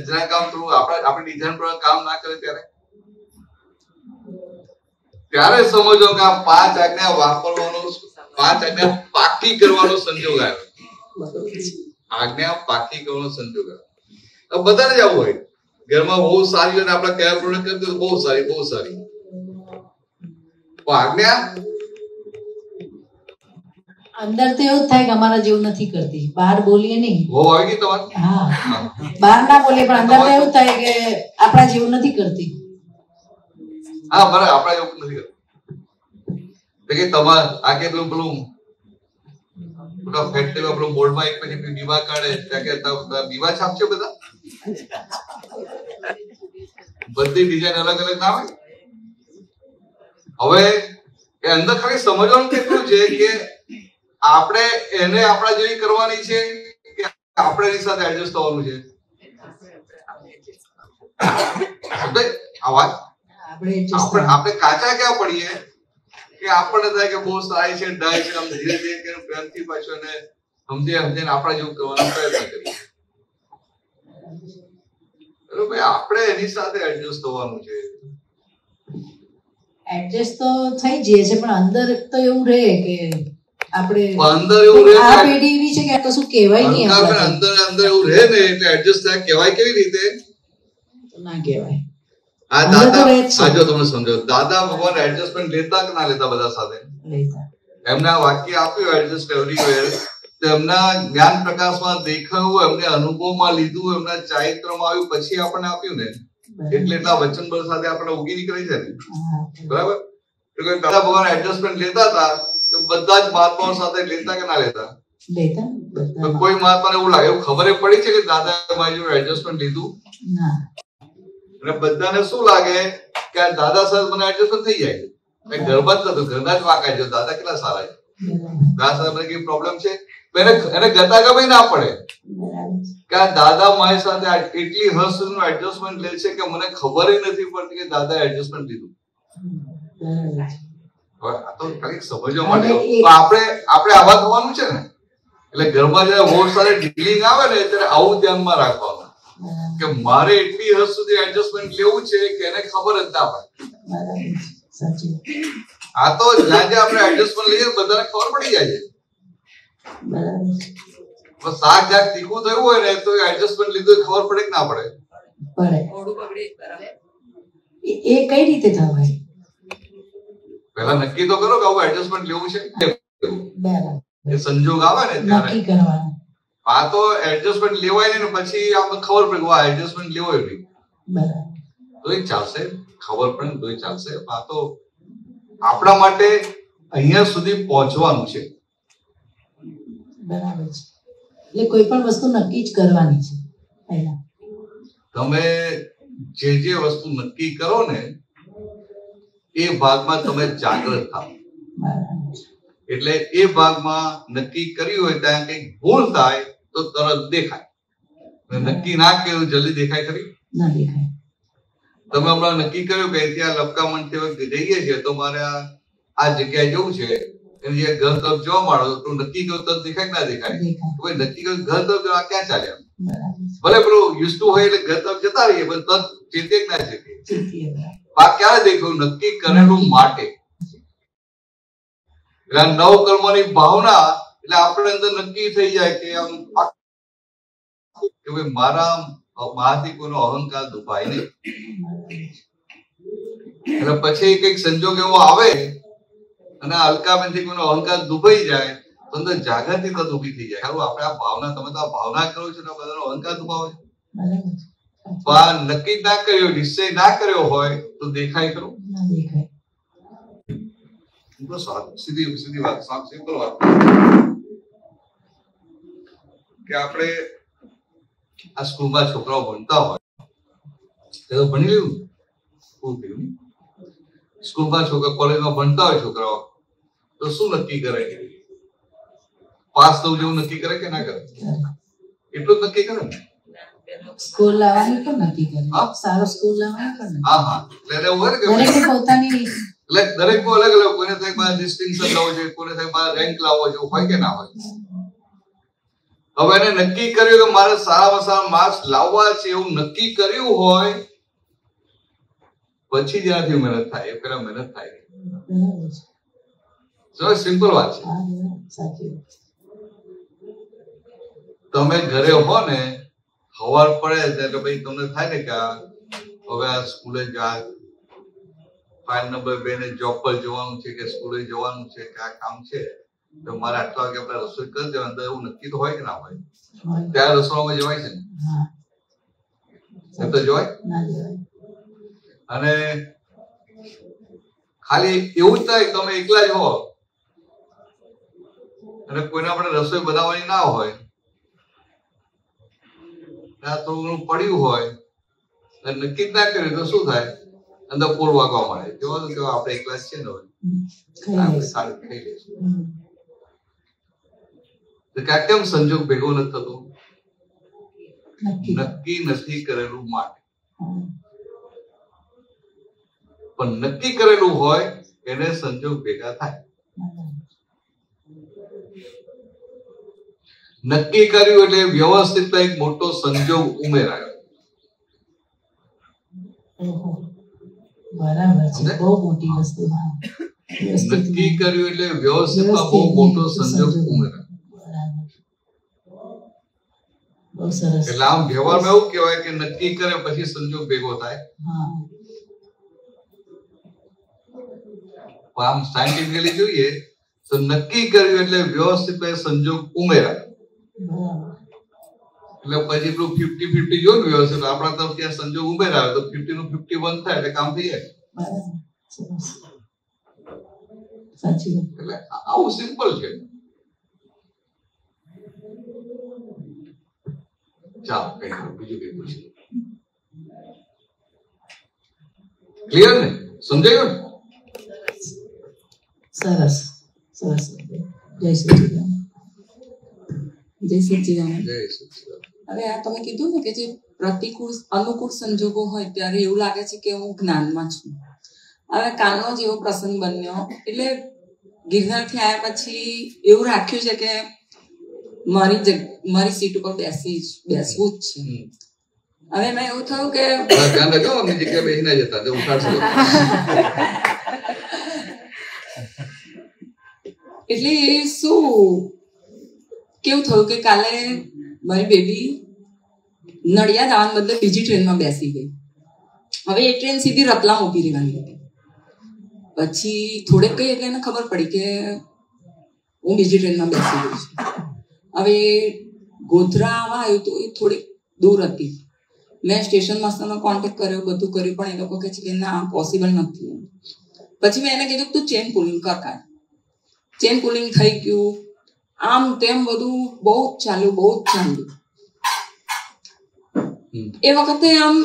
જ્યાં કામ થોડું આપણે ડિઝાઇન પ્રમાણે કામ ના કરે ત્યારે સમજો કે આ 5 આજ્ઞા વાપરવાનો, 5 આજ્ઞા પાકી કરવાનો સંજોગ આવ્યો. આજ્ઞા પાકી કરવાનો સંજોગ આવ્યો. બધાને જ આવું હોય, ઘરમાં બહુ સારી અને આપણે કયા પ્રોડક્ટ કરી તો બહુ સારી પણ આજ્ઞા અંદર તો એવું જ થાય કે અમારા જેવું નથી કરતી, બહાર બોલીએ નહીં. બહુ આવી ગઈ તમારે? હા, બહાર ના બોલીએ પણ અંદર તો એવું થાય કે આપણા જેવું નથી કરતી. હા બરાબર, આપણા જેવું નથી કરતી. કે તમારે આ કે પેલું ફેક્ટરી માં પેલું બોર્ડમાં એક પછી બીમા કાઢે ત્યાં કે બીમા છાપશે બધા બધી ડિઝાઇન અલગ અલગ ના હોય. હવે એ અંદર ખાલી સમજવાનું કેટલું છે કે આપણે એને આપણા જેવી કરવાની છે કે આપણે એની સાથે એડજસ્ટ થવાનું છે. આ વાત આપણે કાચા ક્યાં પડીએ કે આપણને થાય કે બહુ સારી છે, ડાય છે, આમ ધીરે ધીરે પ્રેમથી પાછો ને સમજીને આપણા જેવું કરવાનો પ્રયત્ન કરીએ. ભાઈ આપણે એની સાથે એડજસ્ટ થવાનું છે. એડજસ્ટ તો થઈ જઈએ છે પણ અંદર તો એવું રહે કે આપણે અંદર એવું રહે આ પેઢી એવી છે કે કશું કહેવાય નહીં. અંદર અંદર એવું રહે ને એટલે એડજસ્ટ થાય. કહેવાય કેવી રીતે? ના કહેવાય. આ દાદા આજો તમને સમજો, દાદા ભગવાન એડજસ્ટમેન્ટ લેતા કે ના લેતા બધા સાથે? લેતા. એમના વાક્ય આપ્યું એડજસ્ટ એવરીવેર, તો એમના જ્ઞાન પ્રકાશમાં દેખાયું, એમને અનુભવમાં લીધું, એમના ચારિત્રમાં આવ્યું, પછી આપણને આપ્યું ને. એટલે એટલા વચન બળ સાથે આપણે ઉગી નીકળી છે ને, બરાબર? દાદા ભગવાન એડજસ્ટમેન્ટ લેતા હતા તો બધા જ મહાત્માઓ સાથે લેતા કે ના લેતા? લેતા. કોઈ મહાત્માને એવું લાગે, એવું ખબર પડી છે કે દાદા મારી એડજસ્ટમેન્ટ લીધું? ના. અને બધાને શું લાગે કે આ દાદા સાથે મને એડજસ્ટમેન્ટ થઈ જાય. ઘરમાં જ નતું, ઘરના જ વાંકાય છે, દાદા કેટલા સારા છે, દાદા સાથે મને કઈ પ્રોબ્લેમ છે? એને ગતા ગમે ના પડે કે આ દાદા મારી સાથે એટલી હર્ષનું એડજસ્ટમેન્ટ લે છે કે મને ખબર નથી પડતી કે દાદા એડજસ્ટમેન્ટ લીધું. આ તો ખાલી સમજવા માટે આપણે આવા થવાનું છે ને. એટલે ઘરમાં જયારે બહુ સારી ડીલિંગ આવે ને ત્યારે આવું ધ્યાનમાં રાખવાનું કે મારે એટલી હદ સુધી એડજસ્ટમેન્ટ લેવું છે કે એને ખબર જ ના પડે. આ તો જ્યાં આપણે એડજસ્ટમેન્ટ લઈએ બધાને ખબર પડી જાય છે. શાક જ્યાં તીખું થયું હોય ને તો એડજસ્ટમેન્ટ લીધું ખબર પડે કે ના પડે? એ કઈ રીતે થવાય? પહેલા નક્કી તો કરો કે આવું એડજસ્ટમેન્ટ લેવું છે. એ સંજોગ આવે ને ત્યારે નક્કી કરવાનું. આ તો એડજસ્ટમેન્ટ લેવાય ને પછી આપણે ખબર પડે આ એડજસ્ટમેન્ટ લેવાય નહીં તો એ ચાલશે, ખબર પડે તો એ ચાલશે. આ તો આપણા માટે અહીંયા સુધી પહોંચવાનું છે. બરાબર છે. એટલે કોઈ પણ વસ્તુ નક્કી જ કરવાની છે પહેલા. તમે જે વસ્તુ નક્કી કરો ને એ ભાગમાં તમે જાગૃત થાઓ. એટલે એ ભાગમાં નક્કી કર્યું હોય ત્યાં કઈક ભૂલ થાય તો તરત દેખાય. નક્કી ના કર્યું જલ્દી દેખાય ખરી? ના દેખાય. તમે હમણાં નક્કી કર્યું કે ત્યાં લપકામણ જઈએ છીએ તો મારે આ જગ્યાએ જવું છે, એની જે ઘર તરફ જવા માંડો તો નક્કી કર્યું તરત દેખાય કે ના દેખાય? નક્કી કર્યું ઘર તરફ જવા ક્યાં ચાલ્યા? ભલે પેલું યુઝ ટુ હોય એટલે ઘર તરફ જતા રહીએ પણ તરત ચેતે કે ના ચેતે? આ ક્યારે દેખ્યું? નક્કી કરેલું માટે. નવ કર્મની ભાવના એટલે આપણે અંદર નક્કી થઈ જાય કે આમ કે ભાઈ મારાથી કોઈનો અહંકાર દુભાય નહીં. એટલે પછી કઈક સંજોગ એવો આવે અને અલકાબેનથી કોઈનો અહંકાર દુભાઈ જાય તો અંદર જાગૃતિ તરત ઉભી થઈ જાય. આપણે આ ભાવના, તમે તો આ ભાવના કરો છો ને બધાનો અહંકાર દુભાવે. નક્કી ના કર્યો, નિશ્ચય ના કર્યો હોય તો દેખાય ખરું? સીધી વાત, સિમ્પલ વાત કે આપણે આ સ્કૂલમાં છોકરાઓ ભણતા હોય તો ભણી લેવું. સ્કૂલમાં છોકરા, કોલેજમાં ભણતા હોય છોકરાઓ તો શું નક્કી કરે? પાસ થવું જેવું નક્કી કરે કે ના કરે? એટલું જ નક્કી કરે ને. સ્કૂલ લાવવાનું પણ નક્કી કરે. સારો સ્કૂલ લાવવાનું પણ. હા એટલે એવું હોય ને કે પોતાની દરેક કો અલગ અલગ, કોઈને થાય મારે ડિસ્ટિંક્શન લાવવો જોઈએ, કોઈને થાય મારે રેન્ક લાવવો જોઈએ, હોય કે ના હોય? હવે એને નક્કી કર્યું કે મારે સારામાં સારા માર્ક્સ લાવવા છે એવું નક્કી કર્યું હોય પછી જેનાથી મહેનત થાય એ પેલા મહેનત થાય. સિમ્પલ વાત છે. તમે ઘરે હો ને ખબર પડે ત્યારે ભાઈ તમને થાય ને કે હવે આ સ્કૂલે જા, ફાઇલ નંબર 2 ને જોબ પર જવાનું છે કે સ્કૂલે જવાનું છે કે આ કામ છે, તો મારે આટલા વાગે આપણે રસોઈ કરી દેવાની, અંદર એવું નક્કી તો હોય કે ના હોય? ત્યારે રસોડામાં જવાય છે ને? તો જવાય. અને ખાલી એવું જ થાય તમે એકલા જ હો અને કોઈને આપણે રસોઈ બનાવવાની ના હોય, થોડું ઘણું પડ્યું હોય અને નક્કી જ ના કર્યું તો શું થાય? અંદર પૂર વાગવા મળે. કેવું કે આપણે એકલા જ છે ને, આપણે સારું ખાઈ લઈશું. કેમ સંજોગ ભેગો નથી થતો? નક્કી નથી કરેલું માટે. પણ નક્કી કરેલું હોય એને સંજોગ ભેગા થાય. નક્કી કર્યું એટલે વ્યવસ્થિત એક મોટો સંજોગ ઉમેરાયો. બરાબર છે, બહુ મોટી વસ્તુ. નક્કી કર્યું એટલે વ્યવસ્થિત બહુ મોટો સંજોગ ઉમેરાયો. બહુ સરસ. એટલે આમ વ્યવહારમાં એવું કહેવાય કે નક્કી કરે પછી સંજોગ ભેગો થાય. આમ સાયન્ટિફિકલી જોઈએ તો નક્કી કર્યું એટલે વ્યવસ્થિત સંજોગ ઉમેરાય. એટલે પછી પેલું 50-50 જો ને વ્યવસ્થિત આપણા તરફ ત્યાં સંજોગ ઉમેરાય તો 50 નું 51 થાય એટલે કામ થઈ જાય. એટલે આવું સિમ્પલ છે. ચાલો કઈ બીજું કઈ પૂછ્યું? ક્લિયર ને? સમજાયું ને? સરસ સરસ. જય સચિદાનંદ. જય સચિદાનંદ. જય સચિદાનંદ. હવે આ તમે કીધું ને કે જે પ્રતિકૂળ અનુકૂળ સંજોગો હોય ત્યારે એવું લાગે છે કે હું જ્ઞાનમાં છું. હવે કાલનો જેવો પ્રસંગ બન્યો એટલે ગિરનારથી આવ્યા પછી એવું રાખ્યું છે કે મારી સીટ ઉપર બેસવું જ છે. હવે મેં એવું થયું કે ધ્યાન રાખજો અમની જગ્યાએ બેસી ના જતા તો ઉઠાડશે. એટલે શું કેવું થયું કે કાલે મારી બેબી નડિયાદ આવવાને બદલે બીજી ટ્રેનમાં બેસી ગઈ. હવે એ ટ્રેન સીધી રતલામ ઉભી રહેવાની હતી. પછી થોડેક કઈ એટલે એને ખબર પડી કે હું બીજી ટ્રેનમાં બેસી ગઈ છું. હવે ગોધરા આવવા આવ્યું તો એ થોડીક દૂર હતી. મેં સ્ટેશન માસ્ટરનો કોન્ટેક્ટ કર્યો, બધું કર્યું, પણ એ લોકો કહે છે કે ના પોસિબલ નથી. પછી મેં એને કીધું તું ચેન પુલિંગ કર. ચેન પુલિંગ થઈ ગયું, આમ તેમ બધું બહુ જ ચાલ્યું. એ વખતે આમ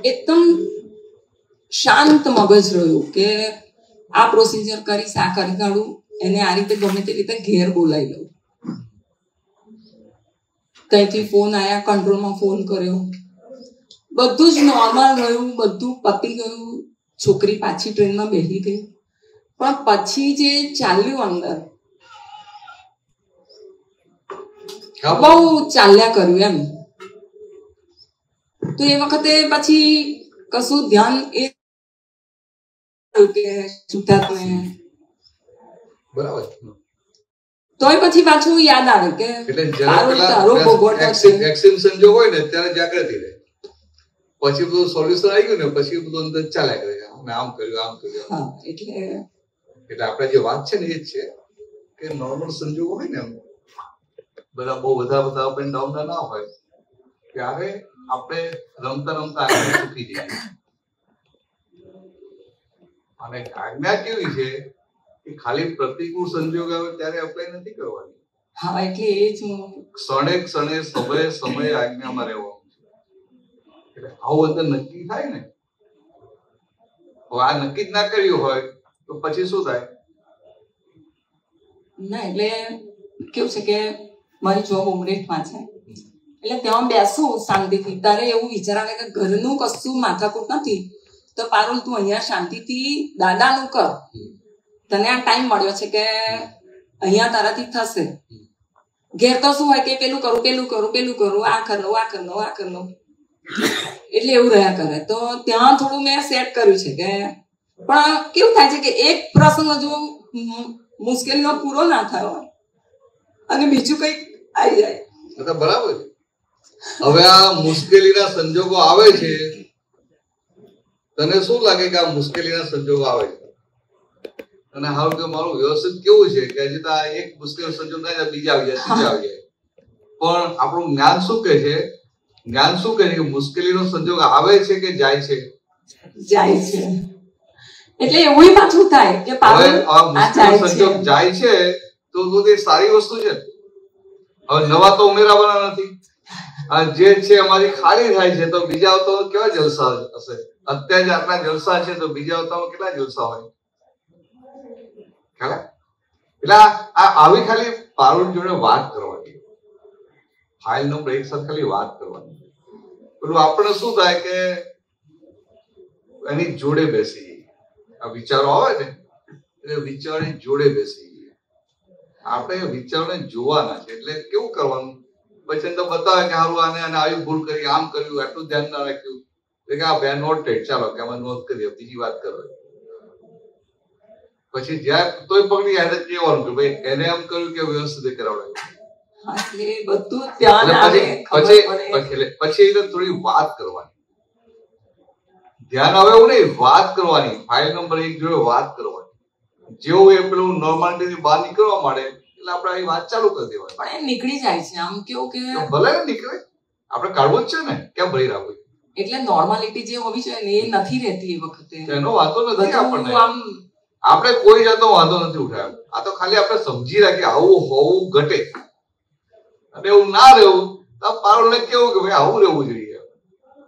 એકદમ શાંત મગજ રહ્યું કે આ પ્રોસિજર કરીશ, આ કરી કાઢું, એને આ રીતે ગમે તે રીતે ઘેર બોલાવી લઉં. ત્યાંથી ફોન આવ્યા, કંટ્રોલમાં ફોન કર્યો, બધું જ નોર્મલ રહ્યું, બધું પતી ગયું. છોકરી પાછી ટ્રેનમાં બેસી ગઈ. પણ પછી જે ચાલ્યું અંદર બહુ ચાલ્યા કર્યું એમ. તો એ વખતે પછી કશું ધ્યાન એ કે શુદ્ધાત્મે બરાબર. તોય પછી પાછું યાદ આવે કે તારો ભોગવટો છે. એક્સિમ સંજોગ હોય ને ત્યારે જાગૃતિ રહે. પછી બધું સોલ્યુશન આવી ગયું ને પછી બધું અંદર ચાલ્યા કરે. અમે આમ કર્યું. એટલે આપણે જે વાત છે ને એ જ છે કે નોર્મલ સંજોગો હોય ને બધા બહુ બધા અપ એન્ડ ડાઉન ના હોય ત્યારે આપણે રમતા આગળ ચૂકી જઈએ. અને આજ્ઞા કેવી છે કે ખાલી પ્રતિકૂળ સંજોગ આવે ત્યારે અપ્લાય નથી કરવાની. હા, એટલે એ જ ક્ષણે સમયે આજ્ઞામાં રહેવાનું છે. એટલે આવું અંદર નક્કી થાય ને, હવે આ નક્કી જ ના કર્યું હોય તો પછી શું થાય? ના, એટલે કેવું છે કે મારી જોબ ઉમરેઠમાં છે, એટલે ત્યાં બેસું શાંતિથી. તારે એવું વિચાર આવે કે ઘરનું કશું માથાકૂટ નથી તો પારુલ તું અહીંયા શાંતિથી દાદાનું કર. તને આ ટાઈમ મળ્યો છે કે અહીંયા તારાથી થશે. ઘેર તો શું હોય કે પેલું કરું, આ કર લો. એટલે એવું રહ્યા કરે. તો ત્યાં થોડું મેં સેટ કર્યું છે કે પણ કેવું થાય છે કે એક પ્રસંગ જો મુશ્કેલીનો પૂરો ના થયો અને બીજું કઈક આવી જાય. બરાબર. હવે આ મુશ્કેલીના સંજોગો આવે છે, તને શું લાગે કે આ મુશ્કેલીના સંજોગો આવે છે અને હાલ કે મારું વ્યવસ્થિત કેવું છે કે હજી તો આ એક મુશ્કેલ સંજોગ થાય બીજા આવી જાય, ત્રીજા આવી જાય, પણ આપણું જ્ઞાન શું કહે છે? જ્ઞાન શું કહે છે કે મુશ્કેલીનો સંજોગ આવે છે કે જાય છે? જાય છે. એટલે એવું પાછું થાય કે મુશ્કેલ સંજોગ જાય છે તો તે સારી વસ્તુ છે. હવે નવા તો ઉમેરાવાના નથી. આ જે છે અમારી ખાલી થાય છે તો બીજા અવતારમાં કેવા જલસા હશે? અત્યારે આટલા જલસા છે તો બીજા અવતારમાં કેટલા જલસા હોય? એટલે આવી ખાલી પારુલ જોડે વાત કરવાની, ફાઇલ નંબર 1 સાથે ખાલી વાત કરવાની. પેલું આપણે શું થાય કે એની જોડે બેસી, આ વિચારો આવે ને એટલે વિચારની જોડે બેસી, આપણે વિચારોને જોવાના છે. એટલે કેવું કરવાનું? પછી તો બતાવે કે હારું આને આવી ભૂલ કરી, આમ કર્યું, આટલું ધ્યાન ના રાખ્યું, એટલે કે આ બે નોટેડ, ચાલો કે આમાં નોંધ કરીએ, બીજી વાત કરવા. પછી જ્યાં તોય પકડી યાદ જ કહેવાનું કે ભાઈ એને એમ કર્યું કે વ્યવસ્થિત કરાવડાવ્યું. પછી થોડી વાત કરવાની, ધ્યાન આવે એવું નહીં, વાત કરવાની. ફાઇલ નંબર 1 જોડે વાત કરવાની. જેવું એ પેલું નોર્માલિટી બહાર નીકળવા માંડે એટલે આપણે આવી વાત ચાલુ કરી દેવાની. પણ એ નીકળી જાય છે. આમ કેવું કે ભલે નીકળે, આપણે કાઢવું જ છે ને, કેમ ભરી રાખવું? એટલે નોર્માલિટી જે હોવી જોઈએ ને એ નથી રહેતી એ વખતે. એનો વાંધો નથી આપણને, આપણે કોઈ જાતનો વાંધો નથી ઉઠાવ્યો. આ તો ખાલી આપણે સમજી રાખીએ આવું હોવું ઘટે અને એવું ના રહેવું. તો પારુલને કેવું કે ભાઈ આવું રહેવું જોઈએ,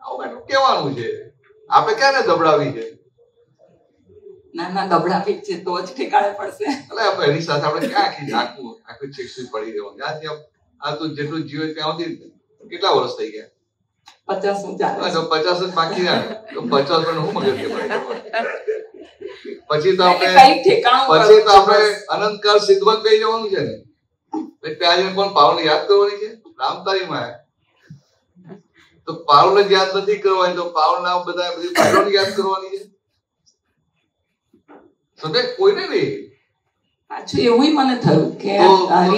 આવું એટલું કહેવાનું છે. આપણે ક્યારે દબડાવી છે? ના દબડાવી છે તો જ ઠેકાણે પડશે. એટલે આપણે એની સાથે આપણે ક્યાં આખી ચેકસી પડી રહેવાનું. ત્યાંથી આ તો જેટલું જીવે ત્યાં સુધી કેટલા વર્ષ થઈ ગયા? 50 તો 50 જ બાકી રહ્યા તો 50 પણ હું મગજ કે પછી તો આપણે અનંતકાળ સિદ્ધવત થઈ જવાનું છે ને. ત્યાં પણ પારુલને યાદ કરવાની છે. રામતારીમાં તો પારુલને યાદ નથી કરવાની તો પારુલના બધા બધી ફાઇલોને યાદ કરવાની છે. સમજે? કોઈને નહીં. પાછું એવું મને થયું કે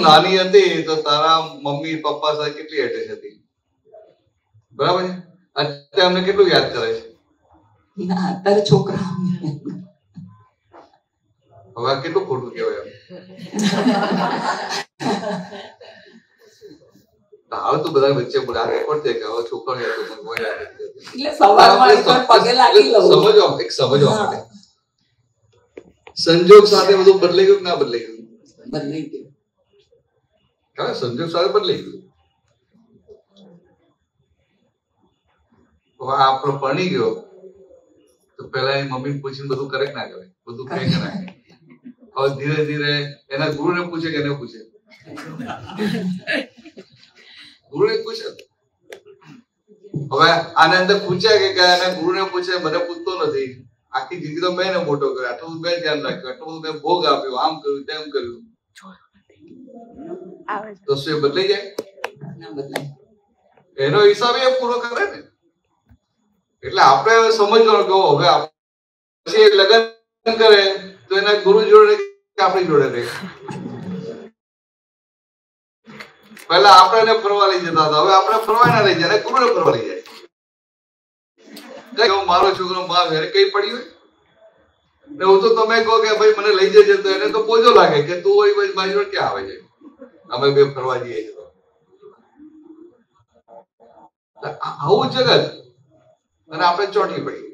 નાની હતી તો તારા મમ્મી પપ્પા સાથે કેટલી એટેચ હતી, બરાબર છે? અત્યારે અમને કેટલું યાદ કરે છે? અત્યારે છોકરા હવે કેટલું ખોટું કહેવાય. હાલ તો બધા વચ્ચે બોલાવે પડશે કે હવે છોકરો સમજવા માટે સંજોગ સાથે બધું બદલાઈ ગયું ના બદલાઈ ગયું? બદલાઈ ગયું. સંજોગ સાથે બદલાઈ ગયું. આપણો પરણી ગયો તો પેલા એની મમ્મી પૂછીને બધું કરેક્ટ ના કરે, બધું કઈ ના. હવે ધીરે ધીરે એના ગુરુને પૂછે કે એને પૂછે? ગુરુને પૂછે. હવે આને અંદર પૂછ્યા કે એના ગુરુને પૂછે, મને પૂછતો નથી. આખી જિંદગી તો મેં એને મોટો કર્યો, આટલું મેં ધ્યાન રાખ્યું, આટલું મેં ભોગ આપ્યો, આમ કર્યું તેમ કર્યું, તો શું એ બદલાઈ જાય? ના બદલાય. એનો હિસાબ એ પૂરો કરે ને. એટલે આપણે સમજવાનું કે હવે પછી લગ્ન કરે તો એના ગુરુ જોડે આપણી જોડે રહે. પહેલા આપણે એને ફરવા લઈ જતા હતા, હવે આપણે ફરવા ના લઈ જાય, ગુરુને ફરવા લઈ જાય. મારો છોકરો માં ઘરે કઈ પડ્યું હોય હું તો તમે કહો કે ભાઈ મને લઈ જજે તો એને તો બોજો લાગે કે તું હોય મારી જોડે ક્યાં આવે છે, અમે બે ફરવા જઈએ છીએ. આવું જગત અને આપણે ચોંટી પડી.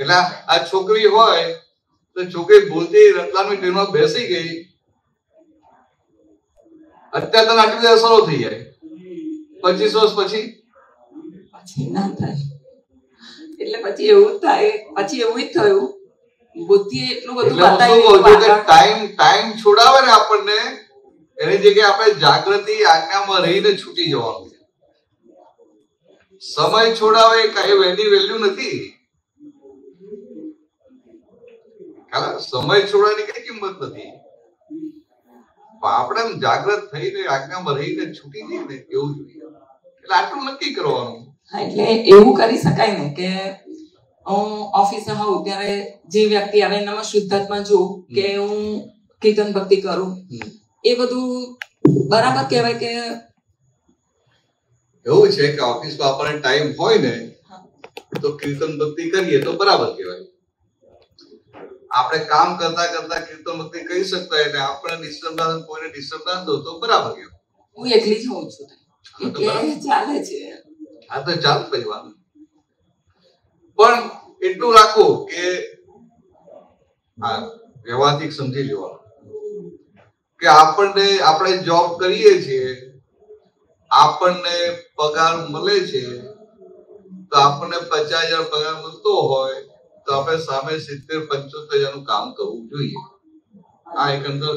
એટલે આ છોકરી હોય તો છોકરી ભૂલથી રતલામી ટ્રેનમાં બેસી ગઈ, અત્યારે તને આટલી બધી અસરો થઈ જાય, 25 વર્ષ પછી ના થાય. એટલે પછી એવું થાય, પછી એવું જ થયું. બુદ્ધિ એટલું બધું ટાઈમ છોડાવે ને આપણને, એની જગ્યાએ આપણે જાગૃતિ આજ્ઞામાં રહીને છૂટી જવાનું છે. સમય છોડાવે કઈ એની વેલ્યુ નથી. સમય છોડવાની કઈ કિંમત નથી. આપણે જાગૃત થઈને આજ્ઞામાં રહીને છૂટી જઈએ ને એવું જોઈએ. એટલે આટલું નક્કી કરવાનું. એટલે એવું કરી શકાય ને કે હું ઓફિસે હોઉં ત્યારે જે વ્યક્તિ આવે એનામાં શુદ્ધાત્મા જોઉં કે હું કીર્તન ભક્તિ કરું, એ બધું બરાબર કહેવાય કે એવું છે કે ઓફિસમાં આપણને ટાઈમ હોય ને તો કીર્તન ભક્તિ કરીએ તો બરાબર કહેવાય. આપણે કામ કરતા કરતા કીર્તન ભક્તિ કરી શકતા એટલે આપણે ડિસ્ટર્બન્સ કોઈને ડિસ્ટર્બન્સ દો તો બરાબર કહેવાય. હું એકલી જ હોઉં છું એટલે ચાલે છે. હા તો ચાલ પછી વાત. પણ એટલું રાખો કે વ્યવહારિક સમજી લેવાનું કે આપણે જોબ કરીએ છીએ, આપણને પગાર મળે છે, તો આપણને 50,000 પગાર મળતો હોય તો આપણે સામે 70-75,000 નું કામ કરવું જોઈએ. આ એક અંદર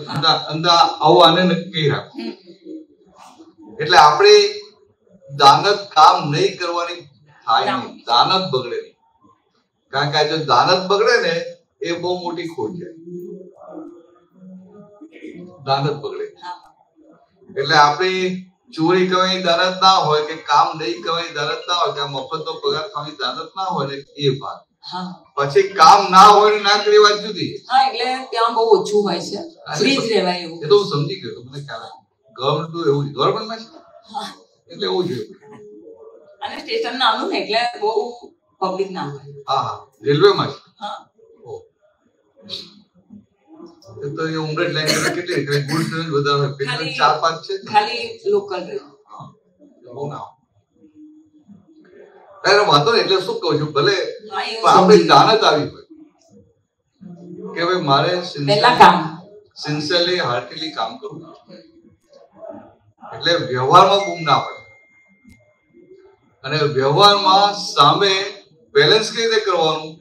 આવું આને નક્કી રાખો. એટલે આપણે દાનત કામ નહીં કરવાની થાય નહીં, દાનત બગડે નહીં. કારણ કે જો દાનત બગડે ને એ બહુ મોટી ખોટ છે. દાનત બગડે એટલે આપણે ચોરી કરવાની દાનત ના હોય કે કામ નહીં કરવાની દાનત ના હોય કે મફતનો પગાર ખાવાની દાનત ના હોય ને એ ભાગ. પછી કામ ના હોય ને ના કરી વાત જુદી. હા એટલે ત્યાં બહુ ઓછું હોય છે, ફ્રી જ રહેવાય એવું. એ તો હું સમજી ગયો, મને ખ્યાલ. ગવર્મેન્ટ તો એવું છે, ગવર્મેન્ટમાં છે એટલે એવું છે. અને સ્ટેશન નાનું ને એટલે બહુ પબ્લિક ના હોય. હા રેલવેમાં છે. હા તો એ ઉમરેઠ લાઈન કેટલી ગુડ ટ્રેન વધારે 4-5 છે ખાલી લોકલ ટ્રેન. બહુ ના અરે વાંધો નહીં. એટલે શું કહું છું, ભલે આપણી દાનત આવી હોય કે ભાઈ મારે સિન્સિયરલી હાર્ટલી કામ કરવું, એટલે વ્યવહારમાં બૂમ ના પડે. અને વ્યવહારમાં સામે બેલેન્સ કઈ રીતે કરવાનું,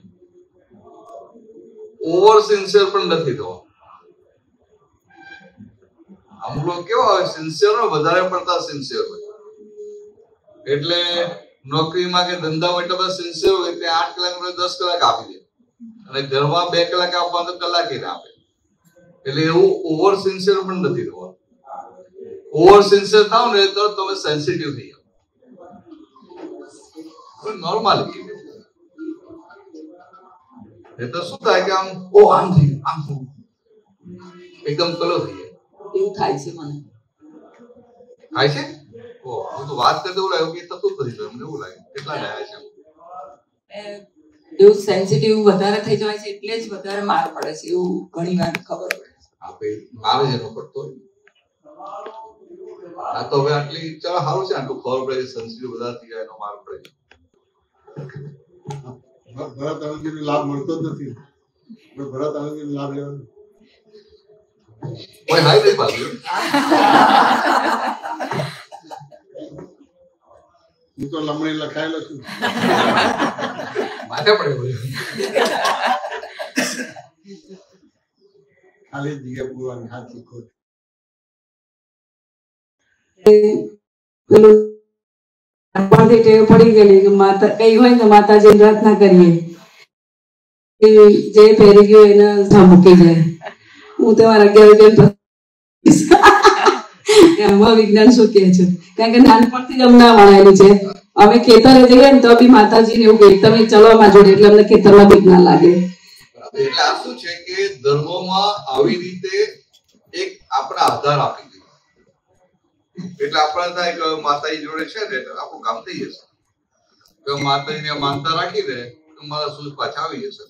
ઓવર સિન્સિયર પણ નથી થવાનું. અમુક લોકો કેવા હોય સિન્સિયર હોય, વધારે પડતા સિન્સિયર હોય. એટલે નોકરીમાં કે ધંધામાં એટલે બધા સિન્સિયર હોય તે 8 કલાક 10 કલાક આપી દે અને ઘરમાં 2 કલાક આપવા તો કલાકે ના આપે. એટલે એવું ઓવર સિન્સિયર પણ નથી થવાનું. ઓવર સિન્સિયર થાવ ને તો તમે સેન્સિટિવ થઈ જાવ. નોર્માલિટી એ તો શું થાય કે આમ થઈ આમ એકદમ કલો થઈ જાય. એવું થાય છે મને. થાય છે? હું તો વાત કરતો એવું લાગ્યું કે થતું જ નથી. મને એવું લાગે કેટલા ડાયા છે એવું સેન્સિટિવ વધારે થઈ જાય છે એટલે જ વધારે માર પડે છે એવું ઘણી વાર ખબર પડે. આપે મારે જ એનો પડતો હોય. આ તો હવે આટલી ચાલો સારું છે, આટલું ખબર પડે સેન્સિટિવ વધારે થઈ જાય એનો માર પડે. ભરત આનંદજીનો લાભ મળતો જ નથી. ભરત આનંદજીનો લાભ લેવાનો કોઈ હાઈ નહીં પાછું. હું તો લમણી લખાયેલો છું. માથે પડે ખાલી જગ્યા પૂરવાની હાથી ખોટ. ટેવ પડી ગયેલી કે માતા કઈ હોય ને માતાજી પ્રાર્થના કરીએ, જે પહેરી ગયો એને મૂકી જાય. હું તો મારા 11 વિજ્ઞાન શું કે છે, કારણ કે નાનપણથી જ અમને ભણાયેલું છે. અમે ખેતરે જઈએ ને તો બી માતાજીને એવું કહે તમે ચલો અમારા જોડે, એટલે અમને ખેતરમાં બીક ના લાગે. એટલે આ શું છે કે ધર્મમાં આવી રીતે એક આપણા આધાર આપી દીધો એટલે આપણે થાય કે માતાજી જોડે છે ને આપણું કામ થઈ જશે. તો માતાજીને માનતા રાખીને તો મારા સૂઝ પાછા આવી જશે.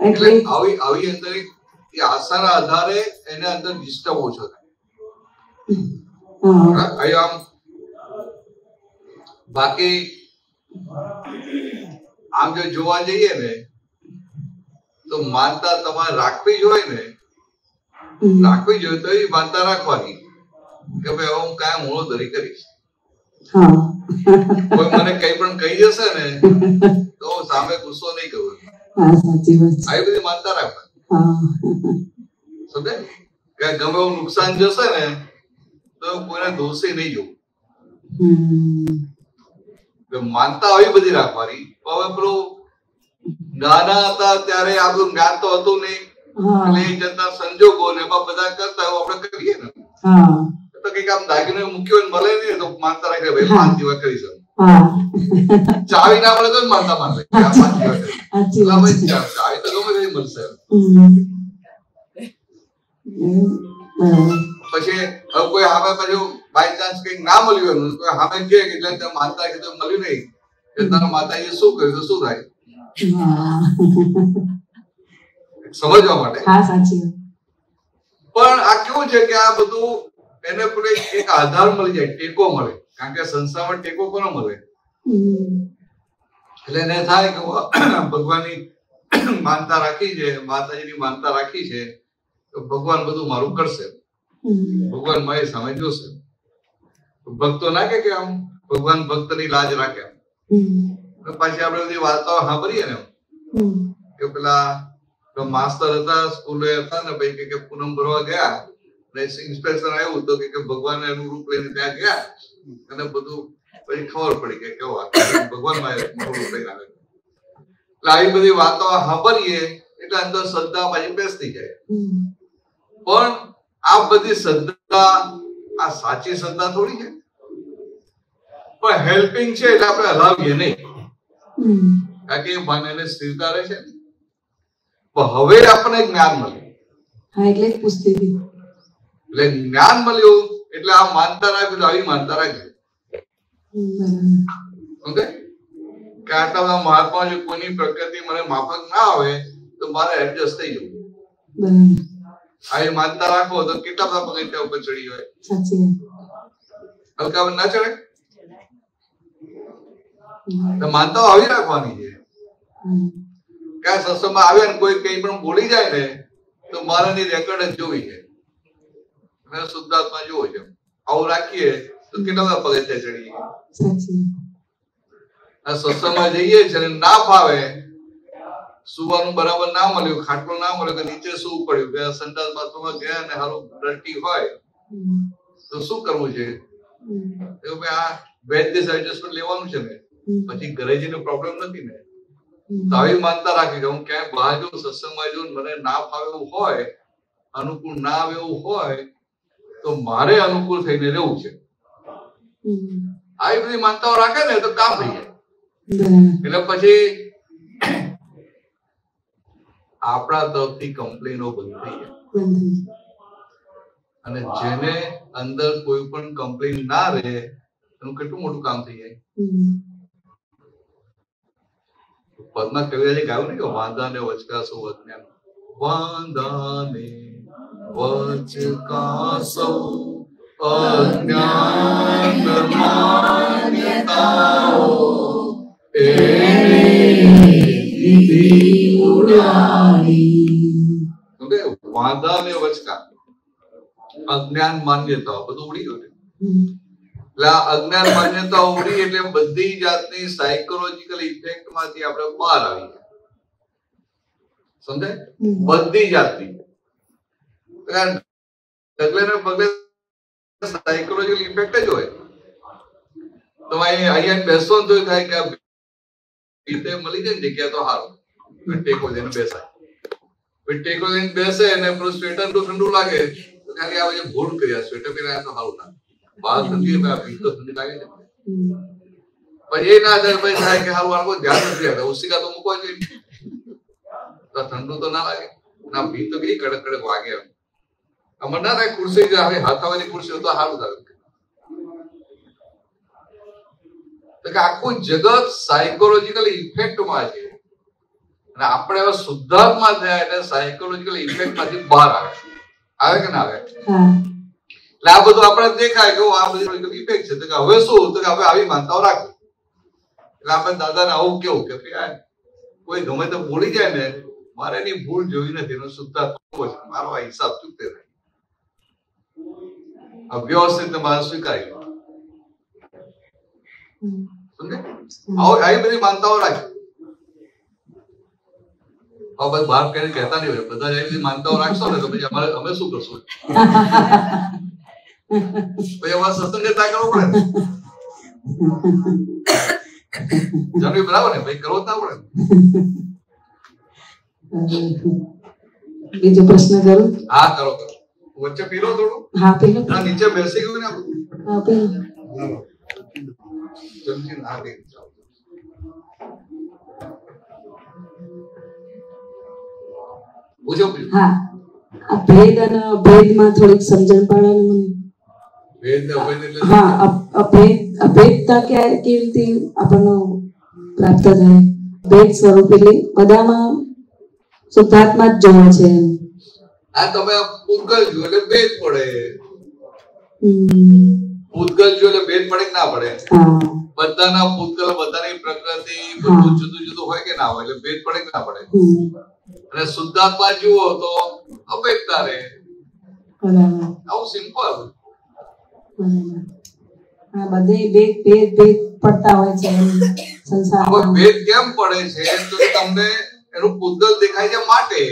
એટલે આવી અંદર એ આશાના આધારે એને અંદર ડિસ્ટર્બ ઓછો થાય. આમ બાકી આમ જો જોવા જઈએ ને તો માનતા તમારે રાખવી જોઈએ ને, રાખવી જોઈએ તો એ માનતા રાખવાની કે ભાઈ હવે હું કાયમ હું ધરી કરીશ. કોઈ મને કઈ પણ કહી જશે ને તો સામે ગુસ્સો નહીં કરું. આવી બધી માનતા રાખવાની. સમજે કે ગમે એવું નુકસાન જશે ને તો કોઈને દોષી નહીં જવું. માનતા આવી બધી રાખવાની. હવે પેલું નાના હતા ત્યારે આપણું જ્ઞાન તો હતું નહીં એટલે જતા સંજોગો ને એમાં બધા કરતા આપણે કરીએ ને તો કઈક આમ દાગીને મૂક્યો મળે નહીં તો માનતા રાખે ભાઈ 5 દિવસ કરી શકું. ચાવી ના મળે તો માનતા માન લે 5 દિવસ ચાવી તો ગમે તે મળશે. પછી હવે કોઈ આવે પછી બાય ચાન્સ કંઈક ના મળ્યું એનું તો સામે કે એટલે માનતા કે મળ્યું નહીં એટલે તારા માતાજીએ શું કર્યું તો શું થાય સમજવા માટે. હા સાચી પણ આ કેવું છે કે આ બધું એને પેલો એક આધાર મળી જાય, ટેકો મળે, કારણ કે સંસ્થામાં ટેકો કોનો મળે એટલે એને થાય કે ભગવાનની માનતા રાખી છે, માતાજીની માનતા રાખી છે તો ભગવાન બધું મારું કરશે, ભગવાન મારી સામે જોશે. ભક્તો ના કે આમ ભગવાન ભક્તની લાજ રાખે. પાછી આપણે બધી વાર્તાઓ સાંભળીએ ને કે પેલા માસ્તર હતા, સ્કૂલે હતા ને ભાઈ કે પૂનમ ભરવા ગયા ને ઇન્સ્પેક્ટર આવ્યું તો કે ભગવાન એનું રૂપ લઈને ત્યાં ગયા અને બધું પછી ખબર પડી કે કેવો ભગવાન માં રૂપ લઈને આવે. એટલે આવી બધી વાતો સાંભળીએ એટલે અંદર શ્રદ્ધા પાછી બેસતી જાય. પણ આ બધી શ્રદ્ધા આ સાચી શ્રદ્ધા થોડી છે, પણ હેલ્પિંગ છે એટલે આપણે હલાવીએ નહીં, કારણ કે એ ભાઈને સ્થિરતા રહે છે. હવે આપણને જ્ઞાન મળ્યું, હા એટલે જ પૂછતી હતી. એટલે જ્ઞાન મળ્યું એટલે આ માનતા રાખ્યું, આવી માનતા રાખી. ઓકે, કે આટલા બધા મહાત્મા જો કોઈની પ્રકૃતિ મને માફક ના આવે તો મારે એડજસ્ટ થઈ જવું. આવી માનતા રાખો તો કેટલા બધા પગથિયા ઉપર ચડી હોય, હલકા ના ચડે. માનતાઓ આવી રાખવાની છે. ક્યાં સત્સંગમાં આવે ને કોઈ કઈ પણ બોલી જાય ને તો મારે રેકોર્ડ જ જોવી છે, શુદ્ધાત્મા જોવો છે. આવું રાખીએ તો કેટલા બધા પગથિયા ચડીએ. સત્સંગમાં જઈએ છે ના ફાવે, સુવાનું બરાબર ના મળ્યું, ખાટલો ના મળ્યો, કે નીચે સૂવું પડ્યું, કે સંડાસ બાથરૂમમાં ગયા ને હારું ડર્ટી હોય તો શું કરવું છે? આ 2 દિવસ એડજસ્ટમેન્ટ લેવાનું છે ને, પછી ઘરે જઈને પ્રોબ્લેમ નથી ને. તો આવી માનતા રાખી કે હું ક્યાંય બહાર જઉં, સત્સંગમાં જઉં, મને ના ફાવે એવું હોય, અનુકૂળ ના આવે એવું હોય તો મારે અનુકૂળ થઈને રહેવું છે. આવી બધી માનતાઓ રાખે ને તો કામ થઈ જાય. એટલે પછી આપણા તરફથી કમ્પ્લેનો બંધ થઈ જાય, અને જેને અંદર કોઈ પણ કમ્પ્લેન ના રહે એનું કેટલું મોટું કામ થઈ જાય. પદમાં કવિરાજે ગાયું ને કે વાંધાને વચકાસો અજ્ઞાન, વાંધાને વચકાસો અજ્ઞાન માન્યતાઓ વાંધાને વચકા અજ્ઞાન માન્યતાઓ બધું ઉડી ગયું. એટલે આ અજ્ઞાન માન્યતાઓ ઉડી એટલે બધી જાતની સાયકોલોજીકલ ઇફેક્ટ માંથી આપણે બહાર આવી ગયા. સમજાય? બધી જાતની ડગલે ને પગલે સાયકોલોજીકલ ઇફેક્ટ જ હોય. તો અહીંયા બેસો તો થાય કે રીતે મળી જાય જગ્યા તો સારું, ટેકો લઈને બેસાય. ટેકો લઈને બેસે અને સ્વેટર તો ઠંડુ લાગે તો ખાલી આ બધું ભૂલ કર્યા, સ્વેટર પહેર્યા તો સારું લાગે. બહાર ઠંડી તો ઠંડી લાગે છે, પણ એ ના થાય ભાઈ થાય કે સારું આ કોઈ ધ્યાન નથી આવતા, ઉસિકા તો મૂકવા જોઈએ તો ઠંડુ તો ના લાગે. ના ભીત તો કઈ કડક કડક વાગે. આમાં ના થાય ખુરશી આવે, હાથાવાની ખુરશી તો સારું થાય. આખું જગત સાયકોલોજીકલ ઇફેક્ટમાં છે, અને આપણે હવે શુદ્ધાત્મા થયા એટલે સાયકોલોજીકલ ઇફેક્ટ માંથી બહાર આવે કે ના આવે? એટલે આ બધું આપણે દેખાય કે આ બધી ઇફેક્ટ છે. તો હવે શું? તો હવે આવી માનતાઓ રાખો. એટલે આપણે દાદાને આવું કેવું કે કોઈ ગમે તો બોલી જાય ને, મારે એની ભૂલ જોઈ નથી, એનો શુદ્ધાત્મા છે, મારો આ હિસાબ ચૂકતે થાય, વ્યવસ્થિત મારે સ્વીકારી. આવી બધી માનતાઓ રાખે. બહાર કઈ કહેતા નહીં હોય, બધા એવી માનતાઓ રાખશો ને તો પછી અમે શું કરશું? પછી અમારે સત્સંગ કરવો પડે ને, જમી બરાબર ને ભાઈ, કરવો જ ના પડે. બીજો પ્રશ્ન કરું? હા કરો કરો. વચ્ચે પીલો થોડું. હા પીલો. નીચે બેસી ગયું ને હા પીલો. ચમચી ના દે. હા, આ ભેદ અને અભેદમાં થોડીક સમજણ પાડો ને મને. હા, અભેદતા કેવી રીતે આપણને પ્રાપ્ત થાય? ભેદ સ્વરૂપ એટલે બધામાં શુદ્ધાત્મા જ જોવો છે. આ તમે પૂતગલ જો એટલે ભેદ પડે. પૂતગલ જો એટલે ભેદ પડે કે ના પડે? બધાના પૂતગલ, બધાની પ્રકૃતિ બધું જુદું જુદું હોય કે ના હોય, એટલે ભેદ પડે કે ના પડે? અને શુદ્ધાત્મા જુઓ તો અભેદતા રહે. આવું સિમ્પલ. બધે ભેદ પડતા હોય છે સંસારમાં. ભેદ કેમ પડે છે? તો તમને એનું પૂતગલ દેખાય છે માટે,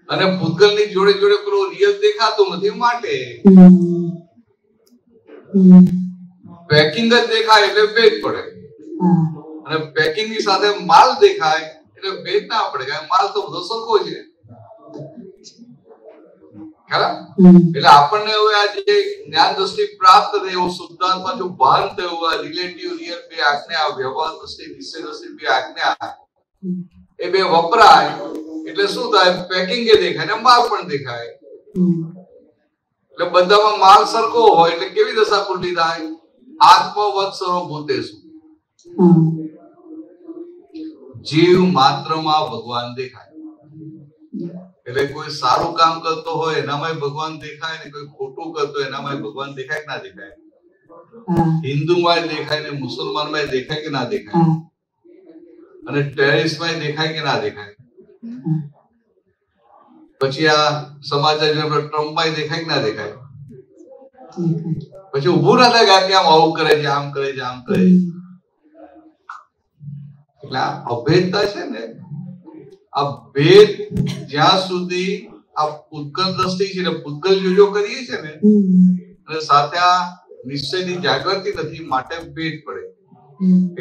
અને પૂતગલ ની જોડે જોડે પેલું રિયલ દેખાતું નથી માટે. પેકિંગ જ દેખાય એટલે ભેદ પડે, અને પેકિંગ ની સાથે માલ દેખાય એટલે ભેદ ના પડે, કારણ માલ તો બધો સરખો છે. એટલે આપણને હવે આ જે જ્ઞાન દ્રષ્ટિ પ્રાપ્ત થઈ, એવું શુદ્ધાત્મા જો ભાન થયું, આ રિલેટિવ રિયલ બે આજ્ઞા, વ્યવહાર દ્રષ્ટિ, નિશ્ચય દ્રષ્ટિ બે આજ્ઞા, એ બે વપરાય એટલે શું થાય? પેકિંગ એ દેખાય ને માલ પણ દેખાય. એટલે બધામાં માલ સરખો હોય એટલે કેવી દશા ખુલ્લી થાય? આત્મવત સર્વભૂતેષુ, જીવ માત્રમાં ભગવાન દેખાય. એટલે કોઈ સારું કામ કરતો હોય એનામાં ભગવાન દેખાય, ને કોઈ ખોટું કરતો એનામાં ભગવાન દેખાય કે ના દેખાય? હિન્દુમાં દેખાય ને મુસલમાનમાં દેખાય કે ના દેખાય? અને ટેરરિસ્ટમાં દેખાય કે ના દેખાય? પછી આ સમાચાર ટ્રમ્પમાં દેખાય કે ના દેખાય? પછી ઉભું ના થાય કે આમ આવું કરે છે, આમ કરે છે, આમ કરે છે. એટલે આ અભેદતા છે ને, આ ભેદ જ્યાં સુધી આ પૂતગલ દ્રષ્ટિ છે ને, પૂતગલ જો કરીએ છે ને, અને સાથે આ નિશ્ચયની જાગૃતિ નથી, માટે ભેદ પડે.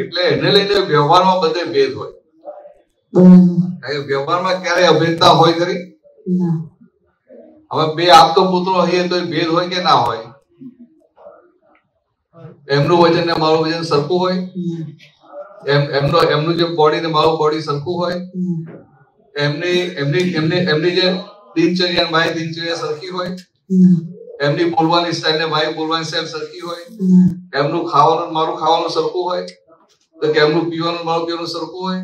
એટલે એને લઈને વ્યવહારમાં બધે ભેદ હોય. વ્યવહારમાં ક્યારે અભેદતા હોય ખરી? હવે બે આપતો પુત્રો હોઈએ તો ભેદ હોય કે ના હોય? એમનું વજન ને મારું વજન સરખું હોય? એમનું જે બોડી ને મારું બોડી સરખું હોય? એમની જે દિનચર્યા મારી દિનચર્યા સરખી હોય? એમની બોલવાની સ્ટાઇલ ને મારી બોલવાની સ્ટાઇલ સરખી હોય? એમનું ખાવાનું મારું ખાવાનું સરખું હોય? તો કે એમનું પીવાનું મારું પીવાનું સરખું હોય?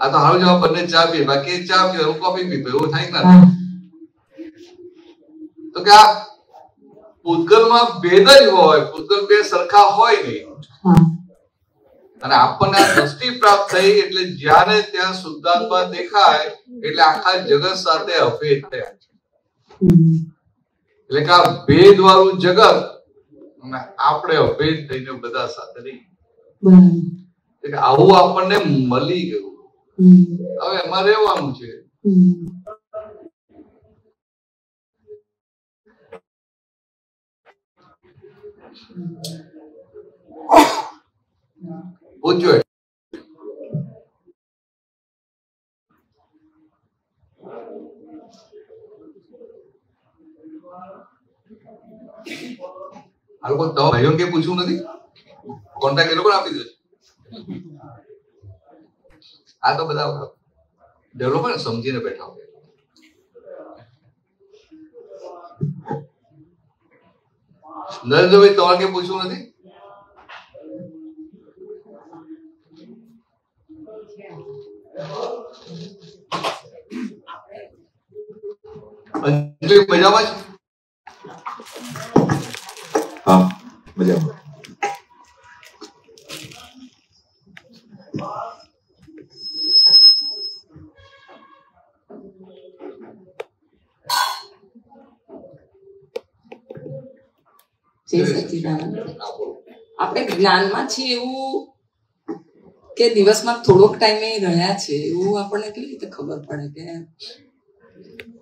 આ તો હાલ જવાબ બંને ચા પીએ, બાકી ચા પીએ હું કોફી પીતો, એવું થાય ના? તો કે આ પૂતગલમાં ભેદ જ હોય, પૂતગલ બે સરખા હોય નહીં. અને આપણને આ દ્રષ્ટિ પ્રાપ્ત થઈ એટલે જ્યાં ને ત્યાં શુદ્ધાત્મા દેખાય એટલે આખા જગત સાથે અભેદ થયા. એટલે કે આ ભેદ વાળું જગત અને આપણે અભેદ થઈને બધા સાથે રહી. એટલે આવું આપણને મળી ગયું. હવે એમાં રહેવાનું છે. પૂછજો આ લોકો તો ભાઈઓ કે પૂછવું નથી, કોન્ટેક્ટ એ લોકો આપી દે. આ તો બધા ડેવલપર સમજીને બેઠા હોય. નરેન્દ્રભાઈ તમારે કે પૂછવું નથી? અંજલિ મજામાં છે? હા, મજામાં. આપણે જ્ઞાનમાં છીએ એવું કે દિવસમાં થોડોક ટાઈમે રહ્યા છે એવું આપણને કેવી રીતે ખબર પડે? કે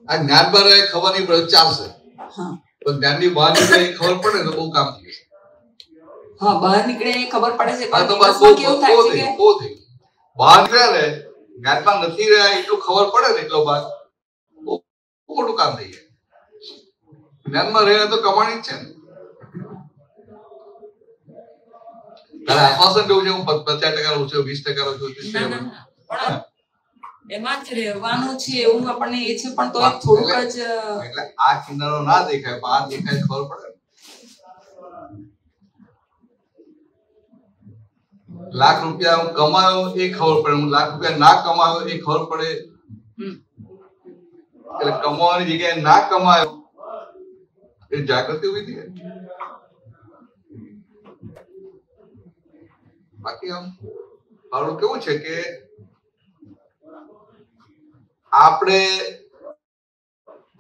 આ જ્ઞાન પર ખબર નહીં પડે ચાલશે, પણ જ્ઞાનની બહાર નીકળે ખબર પડે તો બહુ કામ થઈ જશે. હા, બહાર નીકળે ખબર પડે છે, બહાર નીકળ્યા ને જ્ઞાનમાં નથી રહ્યા એટલું ખબર પડે ને, એટલો બહાર બહુ મોટું કામ થઈ જાય. જ્ઞાનમાં રહ્યા તો કમાણી જ છે ને. તારે આશ્વાસન દેવું છે હું 50% રહું છું, 20% રહું છું, 30%. એમાં જ રહેવાનું છે એવું આપણને એ છે, પણ તો થોડુંક જ એટલે આ કિનારો ના દેખાય પણ આ દેખાય ખબર પડે. લાખ રૂપિયા હું કમાયો એ ખબર પડે, હું લાખ રૂપિયા ના કમાયો એ ખબર પડે. એટલે કમાવાની જગ્યાએ ના કમાયો એ જાગૃતિ ઉભી થઈ. બાકી આમ મારું કેવું છે કે આપણે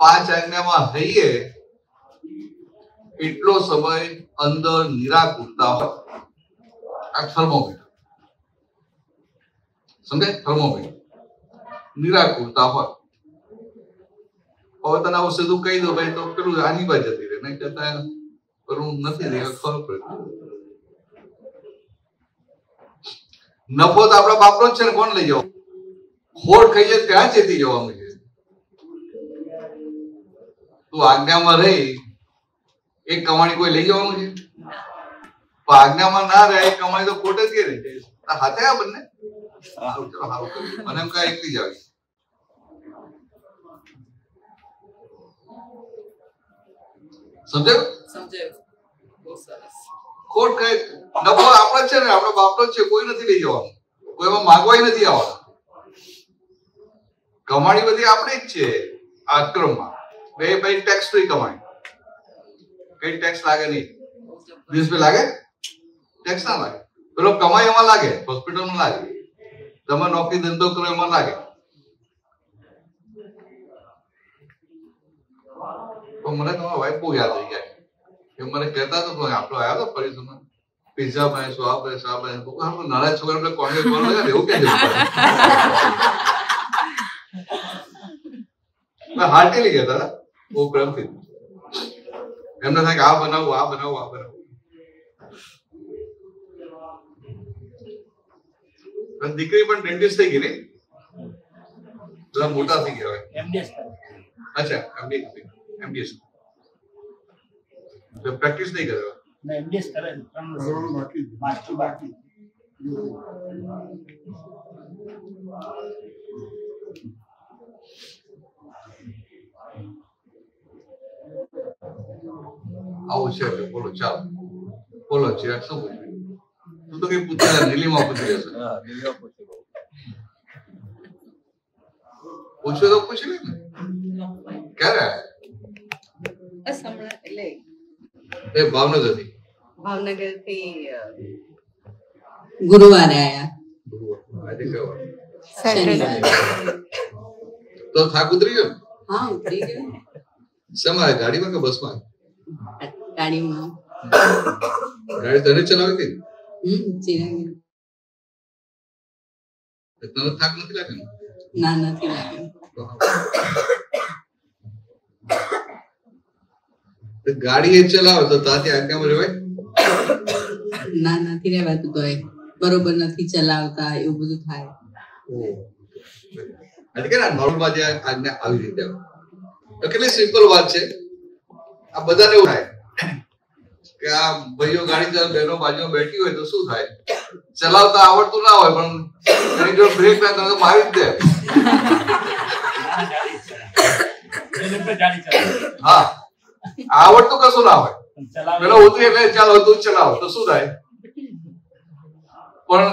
5 આજ્ઞામાં રહીએ એટલો સમય અંદર નિરાકુરતા હોય. આ થર્મોમીટર સમજે, થર્મોમીટર નિરાકુરતા હોય. હવે તને આવું સીધું કહી દો ભાઈ તો પેલું આની બાજુ જતી રહે, નહીં જતા પેલું નથી રહે, ખબર પડે. નફો તો આપણા બાપનો જ છે ને, કોણ લઈ જાવ? ખોટ ખાઈ જાય ત્યાં ચેતી જવાનું છે. તું આજ્ઞામાં રહી એક કમાણી કોઈ લઈ જવાનું છે? આજ્ઞામાં ના રહે એક કમાણી તો ખોટ જ કે રહી હાથે આ બંને. સારું ચલો સારું કર્યું. મને એમ કાંઈ એકલી જ આવી. સમજાયું? ખોટ ખાઈ નફો આપણો જ છે ને, આપણો બાપનો જ છે, કોઈ નથી લઈ જવાનું, કોઈ એમાં માગવાય નથી આવવાનું. કમાણી બધી આપણી જ છે આ ક્રમમાં. બે ભાઈ ટેક્સ ફ્રી કમાણી, કઈ ટેક્સ લાગે નહીં. દિવસ પે લાગે ટેક્સ ના લાગે. પેલો કમાઈ એમાં લાગે, હોસ્પિટલમાં લાગે, તમે નોકરી ધંધો કરો એમાં લાગે. તો મને તમારા વાઈફ બહુ યાદ રહી ગયા. એ મને કહેતા હતો આપણો આવ્યો હતો પરિસરમાં, પિઝા બનાવીશું, આ બનાવીશું, આ બનાવીશું. નાના છોકરા એટલે કોંગ્રેસ બોલવા એવું કે હાર્ટેલી ગયા હતા બહુ પ્રેમથી. એમને થાય કે આ બનાવું, આ બનાવું, આ બનાવું. દીકરી પણ ડેન્ટિસ્ટ થઈ ગઈ ને, થોડા મોટા થઈ ગયા હોય. અચ્છા એમડીએસ પ્રેક્ટિસ નહીં કરે. એમડીએસ કરે બાકી આવું છે. બોલો ચાલો બોલો છે. શું પૂછ્યું? તું તો કઈ પૂછે નીલીમાં પૂછી લેશે. પૂછ્યું તો પૂછી લે ને. ક્યારે બસ હમણાં એટલે એ ભાવનગર થી ગુરુવારે આયા. તો થાક ઉતરી ગયો? હા ઉતરી ગયો. શેમાં? ગાડીમાં કે બસમાં? ગાડીમાં. ગાડી તને ચલાવી હતી? ચિરાગી. તને થાક નથી લાગે? ના નથી લાગ્યો. ગાડી એ ચલાવે તો ત્યાંથી આજ્ઞામાં રહેવાય? ના નથી રહેવાતું, તો બરોબર નથી ચલાવતા એવું બધું થાય. નોર્મલમાં જે આજ્ઞા આવી રીતે તો કેટલી સિમ્પલ વાત છે. આ બધાને એવું થાય કે આ ભાઈઓ ગાડી ચાલે, બહેનો બાજુમાં બેઠી હોય તો શું થાય? ચલાવતા આવડતું ના હોય પણ એની જોડે બ્રેક ના કરે તો મારી જ દે. હા આવડતું કશું ના હોય, પેલો ઉતરી એટલે ચાલો તું ચલાવ તો શું થાય? પણ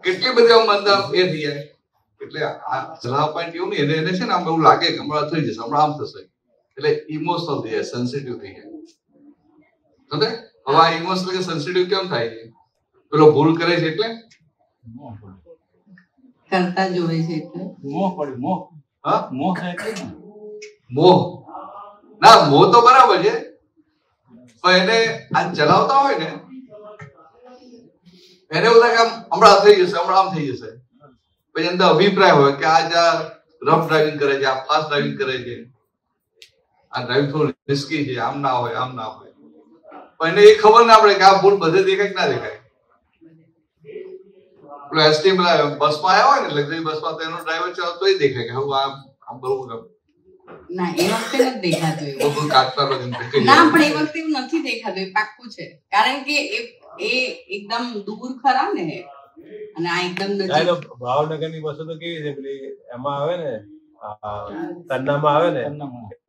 કેટલી બધી આમ અંદર એ થઈ જાય. એટલે આ ચલાવ પોઈન્ટ એવું નહીં, એને છે ને આમ એવું લાગે કે હમણાં થઈ જશે, હમણાં આમ થશે, એટલે ઇમોશનલ થઈ જાય, સેન્સિટિવ થઈ જાય. સમજે? હવે આ ઇમોશનલ કે સેન્સિટિવ કેમ થાય છે? પેલો ભૂલ કરે છે એટલે કરતા જોવે છે એટલે મોહ પડ્યું. મોહ. હા મોહ થાય કે મોહ ના, મોહ તો બરાબર છે પણ એને આ ચલાવતા હોય ને એને એવું થાય કે હમણાં થઈ જશે, હમણાં આમ થઈ જશે. પછી અંદર અભિપ્રાય હોય કે આ રફ ડ્રાઇવિંગ કરે છે, આ ફાસ્ટ ડ્રાઇવિંગ કરે છે, આ ડ્રાઇવિંગ થોડું રિસ્કી છે, આમ ના હોય, આમ ના હોય. પણ એને એ ખબર ના પડે કે આ ભૂલ બધે દેખાય કે ના દેખાય. પેલો એસટી બસમાં આવ્યા હોય ને, લક્ઝરી બસમાં, તો એનો ડ્રાઈવર ચાલો તોય દેખાય કે હવે આમ બરોબર. ના એ વખતે નથી દેખાતું એવું. કાચતા ના પણ એ વખતે એવું નથી દેખાતું, એ પાક્કું છે. કારણ કે એ એકદમ દૂર ખરા ને, અને આ એકદમ ના, નજીક. તો ભાવનગરની બસો તો કેવી છે પેલી એમાં આવે ને તન્નામાં આવે ને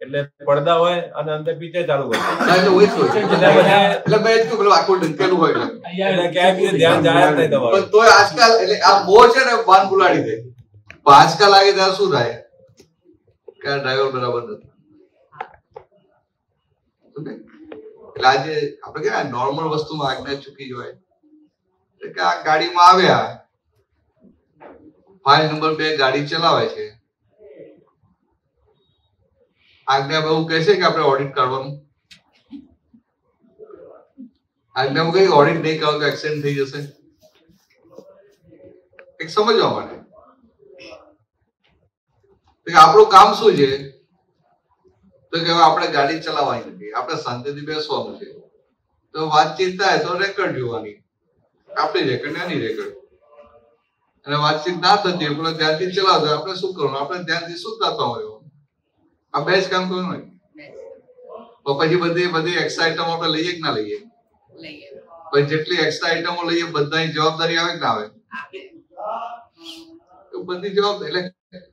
એટલે પડદા હોય અને અંદર પિક્ચર ચાલુ કરે ના, એટલે હોય જ હોય. એટલે મેં જ કહ્યું, પેલું આખું ઢંકેલું હોય એટલે. એટલે ક્યાંય બી ધ્યાન જાય જ નહીં તમારું. પણ તોય આજકાલ એટલે આ બહુ છે ને બાન બુલાડી દે. પણ આજકાલ આગે ત્યારે શું થાય કે આ ડ્રાઈવર બરાબર નથી. સમજે? એટલે આજે આપણે કે નોર્મલ વસ્તુમાં આજ્ઞા ચૂકી જવાય. એટલે કે આ ગાડીમાં આવ્યા, ફાઇલ નંબર 2 ગાડી ચલાવે છે, આજ્ઞા બહુ કહે છે કે આપણે ઓડિટ કાઢવાનું. આજ્ઞા કઈ ઓડિટ નહીં કરો તો એક્સિડન્ટ થઈ જશે. એક સમજવા માટે આપણું કામ શું છે, તો કે આપણે ગાડી ચલાવવાની નથી, આપણે શાંતિથી બેસવાનું છે. તો વાતચીત થાય તો રેકોર્ડ જોવાની, આપણી રેકોર્ડ એની રેકોર્ડ. અને વાતચીત ના થતી હોય ધ્યાનથી ચલાવતો આપણે શું કરવાનું, આપણે ધ્યાનથી શું થતા હોય આ બે જ કામ કરવાનું હોય. તો પછી બધી એક્સ્ટ્રા આઈટમ આપણે લઈએ કે ના લઈએ? પછી જેટલી એક્સ્ટ્રા આઈટમો લઈએ બધાની જવાબદારી આવે કે ના આવે? બધી જવાબદારી એટલે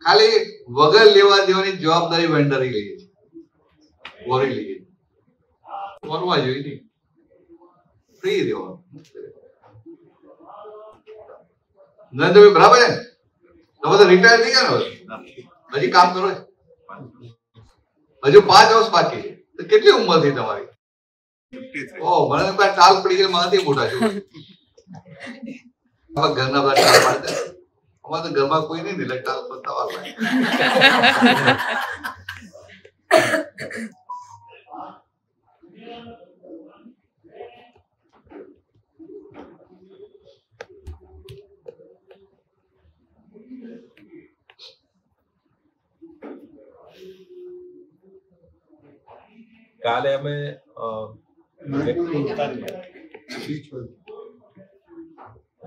ખાલી વગર લેવા દેવાની જવાબદારી વેન્ડરી લઈએ છીએ, વોરી લઈએ વરવા જોઈએ નહીં, ફ્રી દેવાનું. નરેન્દ્રભાઈ બરાબર છે? તમે તો રિટાયર થઈ ગયા ને, હજી કામ કરો છો, હજુ 5 વર્ષ બાકી છે. તો કેટલી ઉંમર થઈ તમારી? ઓ મને તો કઈ ટાલ પડી ગઈ, મારાથી મોટા છું. ઘરના બધા ટાલ પાડતા, અમારે તો ઘરમાં કોઈ નહીં એટલે ટાલ પડતા વાર લાગે. કાલે અમે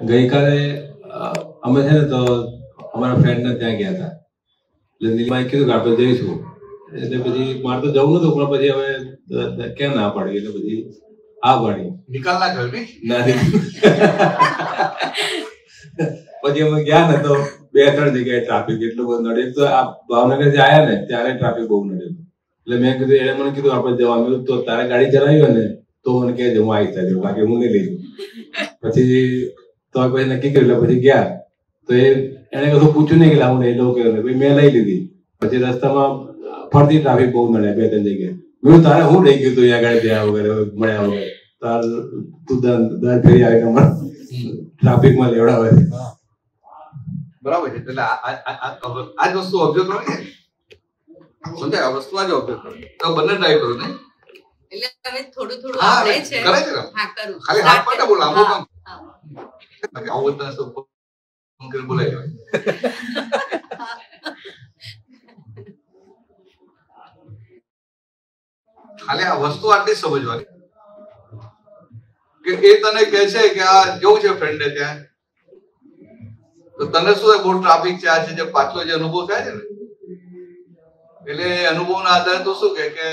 ગઈકાલે અમે છે ને તો અમારા ફ્રેન્ડ ને ત્યાં ગયા હતા, એટલે નીલમાએ કીધું કે આપણે જઈશું. એટલે પછી મારે તો જવું નતું, પણ પછી હવે ક્યાં ના પાડી, એટલે પછી આ પાડી નિકાલ ના કર્યો ના. પછી અમે ગયા ને તો 2-3 જગ્યાએ ટ્રાફિક એટલું બધું નડ્યું. તો આ ભાવનગર જે આવ્યા ને ત્યારે ટ્રાફિક બહુ નડ્યું. એટલે મેં કીધું, એને મને કીધું આપણે જવાનું, તો તારે ગાડી ચલાવી હોય ને તો મને કહેજે, હું આવી જાય, બાકી હું નહીં લઈ. પછી તો પછી નક્કી કર્યું, એટલે પછી ગયા. તો એને કશું પૂછ્યું નહીં કે હું લઈ લઉં કે ભાઈ મેં લઈ લીધી. પછી રસ્તામાં ફરતી ટ્રાફિક બહુ નડ્યા 2-3 જગ્યાએ. મેં તારે હું લઈ ગયું તું આગળ ત્યાં વગર મળ્યા વગર, તાર તું દર ફેરી આવે કે અમારે ટ્રાફિકમાં લેવડાવે. બરાબર છે. એટલે આ જ વસ્તુ ઓબ્ઝર્વ કરો ને, સમજાય? આ વસ્તુ આ જ ઓબ્ઝર્વ કરો તો બંને ટ્રાય કરો ને. એટલે હવે થોડું થોડું આવડે છે. કરે છે હા, કરું. ખાલી હાથ પાટા બોલા આવું કામ આવું તને શું ફોન કરી બોલાઈ જવાય. ખાલી આ વસ્તુ આટલી સમજવાની કે એ તને કહે છે કે આ કેવું છે ફ્રેન્ડે ત્યાં, તો તને શું બહુ ટ્રાફિક છે, આ છે જે પાછો જે અનુભવ થાય છે ને, એટલે અનુભવના આધારે તો શું કે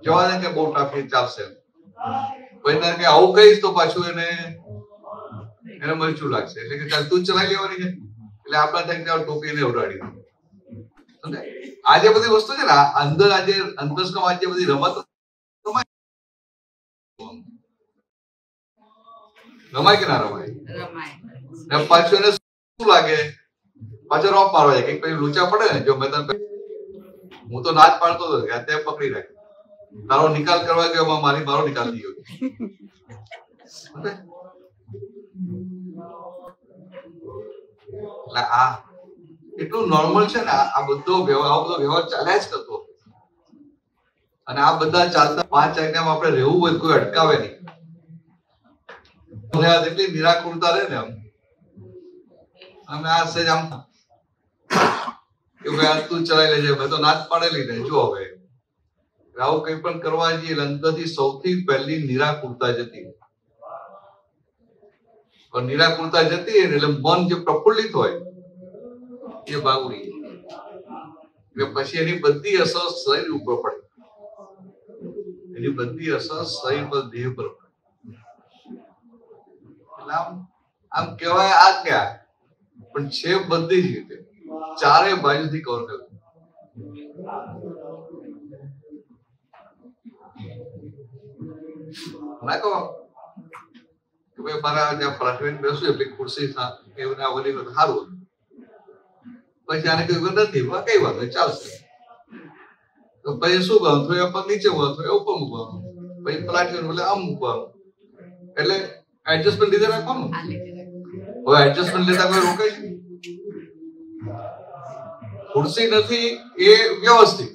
જવા દે કે બહુ ટ્રાફિક ચાલશે. પછી કે આવું કહીશ તો પાછું એને મરચું લાગશે, એટલે કે ચાલ તું ચલાવી લેવાની છે. એટલે આપણા ત્યાં ટોપીને ઉડાડી દે. આ જે બધી વસ્તુ છે ને અંદર, આજે અંતસ્કમ આજે બધી રમત રમાય કે ના રમાય? પાછું એને શું લાગે, પાછો રોપ મારવા જાય, પછી લોચા પડે ને. જો મેં તને હું તો ના જ પાડતો હતો ત્યાં પકડી રાખે, તારો નિકાલ કરવા ગયો મારો નિકાલ થઈ ગયો. એટલે આ એટલું નોર્મલ છે ને, આ બધો વ્યવહાર ચાલ્યા જ કરતો. અને આ બધા ચાલતા 5 આજ્ઞામાં આપણે રહેવું હોય કોઈ અટકાવે નહીં. એટલી નિરાકુરતા રહે ને આમ, અને આ સહેજ આમ કે ભાઈ તું ચલાવી લેજે, મેં તો ના જ પાડેલી ને. જો હવે આવું કઈ પણ કરવા જઈએ અંદરથી સૌથી પહેલી નિરાકુરતા જતી. પણ નિરાકુરતા જતી એટલે મન જે પ્રફુલ્લિત હોય એ ભાગુડી, એટલે પછી એની બધી અસર શરીર ઉપર પડે, એની બધી અસર શરીર પર, દેહ પર પડે. એટલે આમ આમ કહેવાય આ ક્યાં, પણ છે બધી જ રીતે ચારે બાજુથી કવર કર્યું. ના કહો કે ભાઈ મારા જ્યાં પ્રાથમિક બેસું એટલે ખુરશી એવું સારું, પછી આને કઈ નથી કઈ વાત ચાલશે. તો પછી શું કરવાનું, થોડી ઉપર નીચે મૂકવાનું, ઉપર મૂકવાનું, પછી પ્લાસ્ટિક એટલે આમ મૂકવાનું, એટલે એડજસ્ટમેન્ટ લીધે રાખવાનું. હવે એડજસ્ટમેન્ટ લેતા કોઈ રોકાય છે? ખુરશી નથી એ વ્યવસ્થિત,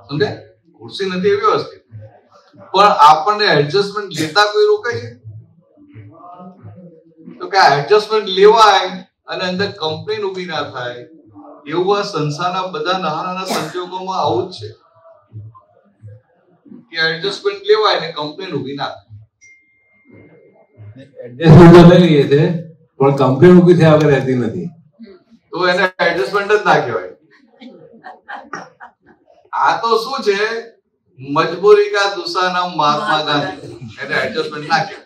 સમજે? ખુરશી નથી એ વ્યવસ્થિત, પણ આપણને એડજસ્ટમેન્ટ લેતા કોઈ રોકાય છે? તો કે એડજસ્ટમેન્ટ લેવાય અને અંદર કંપની ઊભી ના થાય, એવું આ સંસારના બધા નાના નાના સંજોગોમાં આવું જ છે કે એડજસ્ટમેન્ટ લેવાય ને કંપની ઊભી ના થાય. એડજસ્ટમેન્ટ તો લઈ લઈએ છે પણ કંપની ઊભી થયા વગર રહેતી નથી, તો એને એડજસ્ટમેન્ટ જ ના કહેવાય. આ તો શું છે, મજબૂરી કા દુસરા નામ મહાત્મા ગાંધી, એને એડજસ્ટમેન્ટ ના કહેવાય.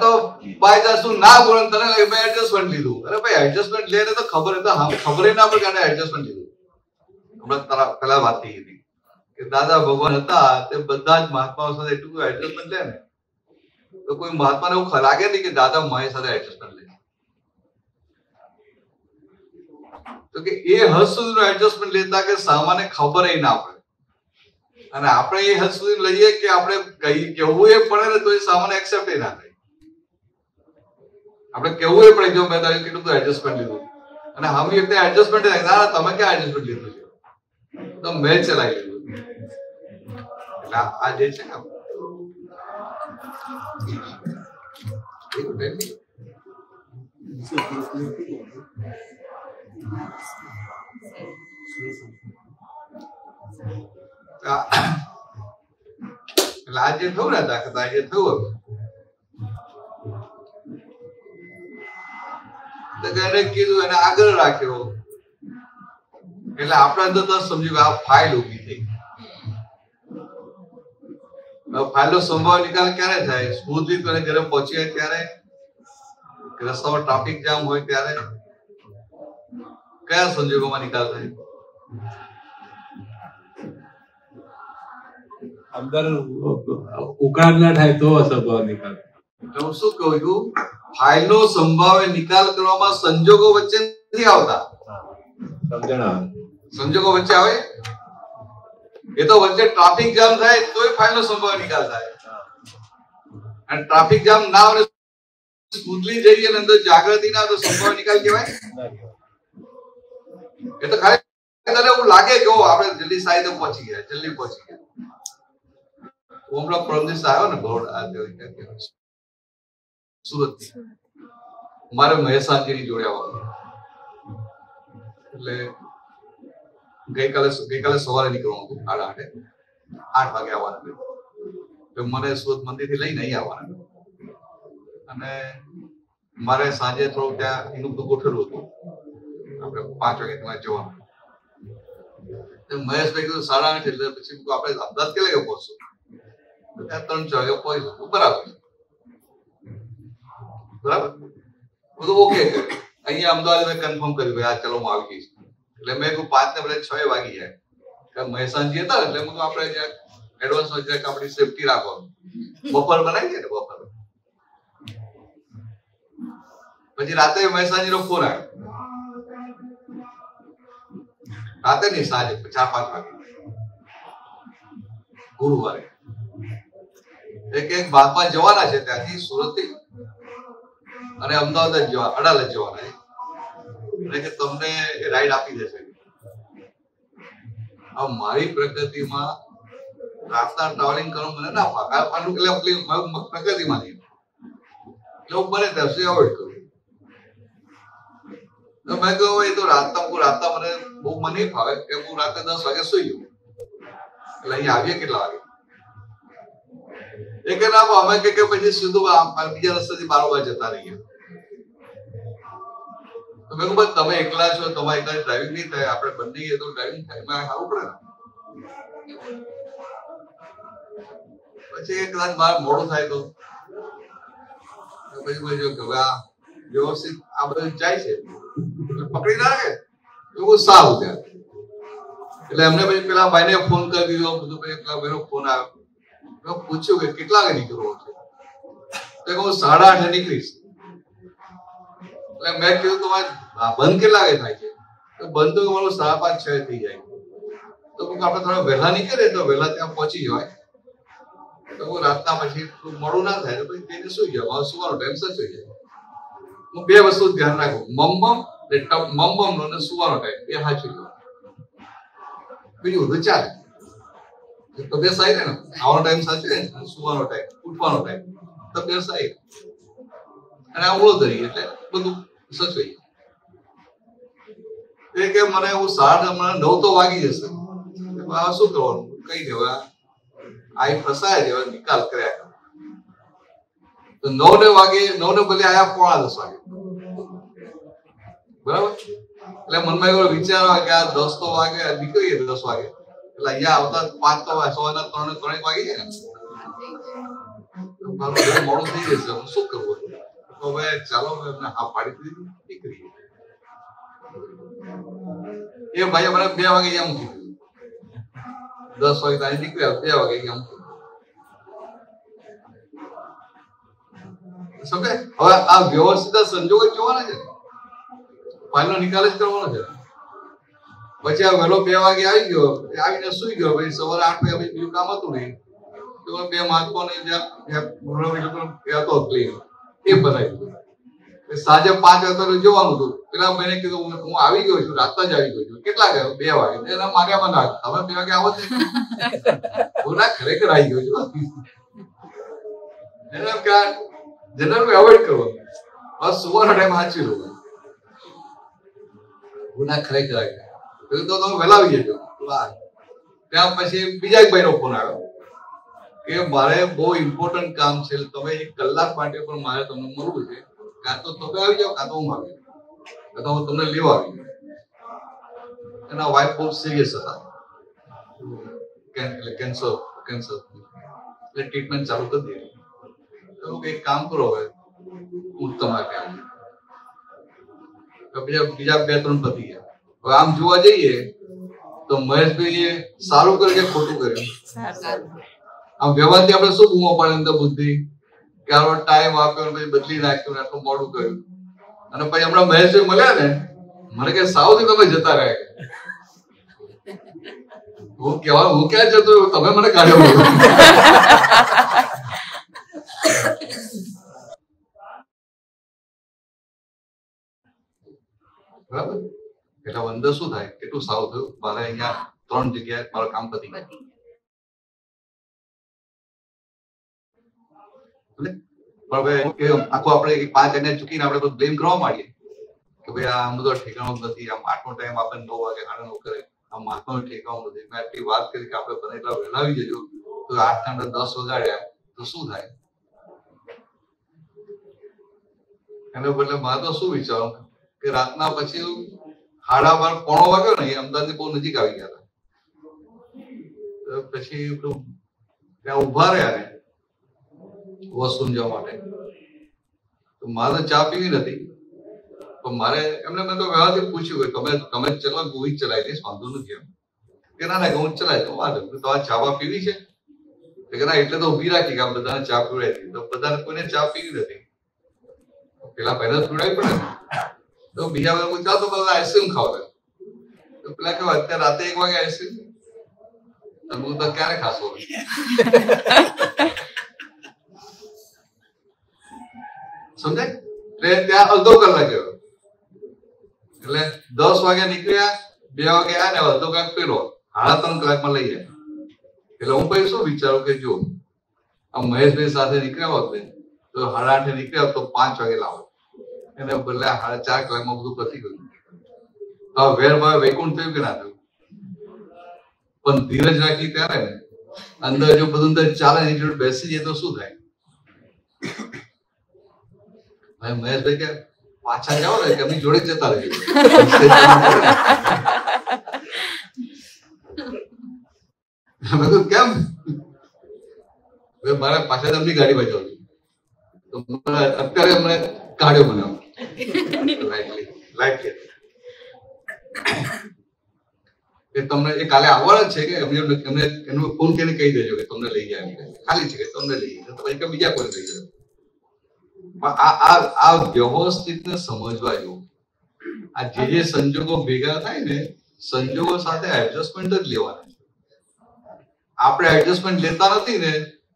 તો બાય શું ના બોલે તને મેં એડજસ્ટમેન્ટ લીધું. અરે ભાઈ એડજસ્ટમેન્ટ લે તો ખબર ખબર ના પડે કે એડજસ્ટમેન્ટ લીધું. હમણાં તારા પેલા વાત થઈ હતી કે દાદા ભગવાન હતા તે બધા જ મહાત્માઓ સાથે એટલું એડજસ્ટમેન્ટ લે ને, તો કોઈ મહાત્માને એવું લાગે નહીં કે દાદા મારી સાથે એડજસ્ટમેન્ટ લે. તો કે એ હદ સુધીનું એડજસ્ટમેન્ટ લેતા કે સામાન્ય ખબર ના પડે, અને આપણે એ હદ સુધી લઈએ કે આપણે કેવું એ પડે ને તો એ સામાન્ય એક્સેપ્ટ ના થાય. આપણે કેવું એ પડે જો મેં તારે કેટલું બધું એડજસ્ટમેન્ટ લીધું, અને હમ એકદમ એડજસ્ટમેન્ટ ના તમે ક્યાં એડજસ્ટમેન્ટ લીધું છે, તો મેં ચલાવી લીધું. એટલે આ જે છે ને એટલે આ જે થયું ને દાખલ આ જે થયું એને કીધું, એને આગળ રાખ્યો, એટલે આપણે અંદર તો સમજ્યું કે આ ફાઇલ ઉભી થઈ. ફાઇલનો સંભાવ નિકાલ ક્યારે થાય? સ્મૂથલી ઘરે પહોંચી જાય ત્યારે, રસ્તામાં ટ્રાફિક જામ હોય ત્યારે, કયા સંજોગોમાં નિકાલ થાય? અંદર ઉકળાટ ના થાય તો અસંભવ નિકાલ. હું શું કહું છું, ફાઇલનો સંભાવ્ય નિકાલ કરવામાં સંજોગો વચ્ચે નથી આવતા. સમજણ આવે, સંજોગો વચ્ચે આવે એ તો વચ્ચે ટ્રાફિક જામ થાય તોય ફાઇલનો સંભાવ્ય નિકાલ થાય, અને ટ્રાફિક જામ ના આવે સ્મૂથલી જઈએ અને અંદર જાગૃતિ ના તો સંભાવ્ય નિકાલ કહેવાય? એ તો ખાલી એવું લાગે કે આપણે જલ્દી સાઈડ પહોંચી ગયા, જલ્દી પહોંચી ગયા. હમણાં પરમ દિવસ આવ્યો ને બોર્ડ સુરત થી, મારે મહેસાણની જોડે આવવાનું, એટલે ગઈકાલે સવારે નીકળવાનું હતું 8:30, 8 વાગે આવવાનું. મને સુરત મંદિર થી લઈને અહીં આવવાનું, અને મારે સાંજે થોડું ત્યાં એનું બધું ગોઠવેલું હતું, આપણે 5 વાગે ત્યાં જવાનું. મહેશભાઈ કીધું 8:30, એટલે પછી આપણે અમદાવાદ કેટલા વાગે પહોંચશું? 3-4 વાગે પહોંચ્યું. બરાબર બરાબર બધું ઓકે. અહીંયા અમદાવાદ મેં કન્ફર્મ કર્યું ભાઈ આ ચલો હું આવી ગઈશ. એટલે મેં 5 ને 6 વાગી જાય મહેસાણજી હતા, એટલે હું આપણે એડવાન્સમાં જરાક આપણી સેફટી રાખવાનું. બપોર બનાવી ને બપોર પછી રાતે મહેસાણજી નો ફોન આવ્યો, રાતે નહીં સાંજે 4-5 વાગે ગુરુવારે, એક બાપા જવાના છે ત્યાંથી સુરત થી, અને અમદાવાદ અડાલજ જવાના છે, એટલે કે તમને એ રાઈડ આપી દેશે. હવે મારી પ્રકૃતિમાં રાતના ટ્રાવેલિંગ કરવું મને ના ફાવે, પ્રકૃતિમાં નહીં, એટલે હું બને ત્યાં સુધી અવોઇડ કરું. મેં કહ્યું એ તો રાતના મને બહુ મને નહીં ફાવે કે હું રાતે 10 વાગે સુઈ ગયું, એટલે અહીંયા આવીએ કેટલા વાગે? એ કે ના અમે કે પછી સીધું બીજા રસ્તેથી બારોબાર જતા રહીએ. તો મેં કહ્યું તમે એકલા છો, તમારે એકલા ડ્રાઇવિંગ નહીં થાય, આપણે બંને તો ડ્રાઇવિંગ થાય, એમાં સારું પડે ને. પછી કદાચ બહાર મોડું થાય તો પછી મેં જોયું કે આ વ્યવસ્થિત આ બધું જાય છે પકડી ના રાખે એવું સારું ત્યાં. એટલે એમને પછી પેલા ભાઈને ફોન કરી દીધો, બધું પેલા ભાઈનો ફોન આવ્યો, પૂછ્યું કે કેટલા વાગે નીકળવો છે, તો હું 8:30 નીકળીશ. એટલે મેં કીધું તમારે બંધ કેટલા વાગે થાય છે, તો બંધ તો મારું 5:30 6 થઈ જાય, તો આપણે થોડા વહેલા નીકળે તો વહેલા ત્યાં પહોંચી જવાય. તો હું રાતના પછી મોડું ના થાય તો પછી તેને સુઈ જાવ, મારો સુવાનો ટાઈમ સચવાઈ જાય. હું 2 વસ્તુ ધ્યાન રાખું, મમબમ નો અને સુવાનો ટાઈમ એ સાચવી લો, બીજું બધું ચાલે. તબિયત સારી રહે ને, આવવાનો ટાઈમ સાચવે ને, સુવાનો ટાઈમ, ઉઠવાનો ટાઈમ, તબિયત સારી અને આવડો ધરી એટલે બધું સચવાઈ. એ કે મને હું 9:30 તો વાગી જશે, આ શું કરવાનું, કઈ દેવા આઈ ફસાય જેવા નિકાલ કર્યા. તો 9 વાગે 9 ભલે આયા 9:45 વાગે, બરાબર. એટલે મનમાં એવો વિચાર આવે કે આ 10 તો વાગે નીકળીએ 10 વાગે, એટલે અહીંયા આવતા 5 તો 3 વાગી જાય ને, મોડું થઈ જશે. હું શું કરવું, તો હવે ચાલો એમને હા પાડી દીધી, નીકળીએ. એ ભાઈ મને 2 વાગે અહીંયા મૂકી દીધું, 10 વાગે ત્યાં નીકળ્યા, 2 વાગે અહીંયા મૂકી. સમજે? હવે આ વ્યવસ્થિત સંજોગો જોવાના છે, ફાઇલનો નિકાલ જ કરવાનો છે. પછી આ વહેલો 2 વાગે આવી ગયો, આવીને સુઈ ગયો, પછી સવારે 8 વાગે બીજું કામ હતું નહીં, તો 2 મહત્વને એ બનાવી દીધું. સાંજે 5 વાગે જોવાનું હતું. પેલા ભાઈને કીધું હું આવી ગયો છું, રાતના જ આવી ગયો છું. કેટલા ગયો? 2 વાગે. એના માર્યામાં નાખ, હવે 2 વાગે આવો છે, હું ના ખરેખર આવી ગયો છું. એના જનરલ એવોઇડ કરવાનું, બસ સુવાનો ટાઈમ સાચવી લો. હું ના ખરેખર આવી ગયો તો તમે વહેલા આવી જજો. ત્યાં પછી બીજા એક ભાઈનો ફોન આવ્યો કે મારે બહુ ઇમ્પોર્ટન્ટ કામ છે, તમે 1 કલાક માટે પણ મારે તમને મળવું છે, કાં તો તમે આવી જાઓ કાં તો હું આવી જાઉં, કાં તો હું તમને લેવા આવી જાઉં. એના વાઇફ બહુ સિરિયસ હતા, કેન્સર એટલે ટ્રીટમેન્ટ ચાલુ કરી દીધી. એક કામ કરો, હવે હું તમારે ત્યાં બીજા 2-3 પતી ગયા. હવે આમ જોવા જઈએ તો મહેશભાઈએ સારું કર્યું કે ખોટું કર્યું? આમ વ્યવહારથી આપણે શું બૂમો પાડે અંદર બુદ્ધિ કે આનો ટાઈમ આપ્યો પછી બદલી નાખ્યું, આટલું મોડું કર્યું. અને પછી હમણાં મહેશભાઈ મળ્યા ને, મને કે સાવથી તમે જતા રહ્યા. હું ક્યાં જતો, તમે મને કાઢ્યો. બરાબર. એટલે અંદર શું થાય, કેટલું સાવ થયું, મારે અહીંયા 3 જગ્યાએ મારું કામ પતી ગયું. આખું આપણે 5 જગ્યાએ ચૂકીને આપણે બ્લેમ કરવા માંડીએ કે ભાઈ આ બધો ઠેકાણું નથી, આમ આટલો ટાઈમ આપણે 9 વાગે 9:30 કરે, આમ આટલો ઠેકાણું નથી. મેં આટલી વાત કરી કે આપણે બને એટલા વહેલા આવી જજો, તો 8 ને 10 વગાડ્યા તો શું થાય? એને બદલે મારે તો શું વિચારું કે રાતના પછી 12:30 પોણો વાગ્યો ને, અમદાવાદની બહુ નજીક આવી ગયા હતા. પછી ત્યાં ઉભા રહ્યા ને વોશરૂમ જવા માટે, તો મારે ચા પીવી નથી. તો મારે એમને મેં તો વ્યવહારથી પૂછ્યું કે તમે ચલો, હું જ ચલાવી દઈશ, વાંધો નથી. એમ કે ના હું જ ચલાવી દઉં. તમારે ચા પીવી છે? કે ના એટલે તો ઉભી રાખી કે બધાને ચા પીવડાવી. તો બધાને કોઈને ચા પીવી નથી, પેલા પહેલા પીવડાવી પડે ને. તો બીજા બધા પૂછા તો બધા આઈસ્ક્રીમ ખાવા. તો પેલા કેવા અત્યારે રાતે 1 વાગે આઈસ્ક્રીમ, હું તો ક્યારે ખાશો? સમજાય? એટલે ત્યાં અડધો કલાક ગયો. એટલે 10 વાગે નીકળ્યા, 2 વાગે આવ્યા ને અડધો કલાક પેલો 3.5 કલાકમાં લઈ જાય. એટલે હું પછી શું વિચારું કે જો આ મહેશભાઈ સાથે નીકળ્યા હોત ને તો 8:30 નીકળ્યા તો 5 વાગે લાવો, એને બદલે 4.5 કલાકમાં બધું પતી ગયું. હવે વેરમાં વૈકુંઠ થયું કે ના થયું? પણ ધીરજ રાખી ત્યારે ને અંદર જો બધું અંદર ચાલે એની જોડે બેસી જાય તો શું થાય? મહેશભાઈ કે પાછા જાઓ ને કે એમની જોડે જતા રહેજો. કેમ? હવે મારા પાછળ એમની ગાડી બચાવતી તો અત્યારે અમને કાઢ્યો મને તમને એ કાલે આવવાના છે કે એમને એનો ફોન કરીને કહી દેજો કે તમને લઈ જાય ખાલી છે કે તમને લઈ જાય તો પછી બીજા કોઈ લઈ જાય. પણ આ વ્યવસ્થિત ને સમજવા જેવું. આ જે સંજોગો ભેગા થાય ને સંજોગો સાથે એડજસ્ટમેન્ટ જ લેવાના. આપણે એડજસ્ટમેન્ટ લેતા નથી ને,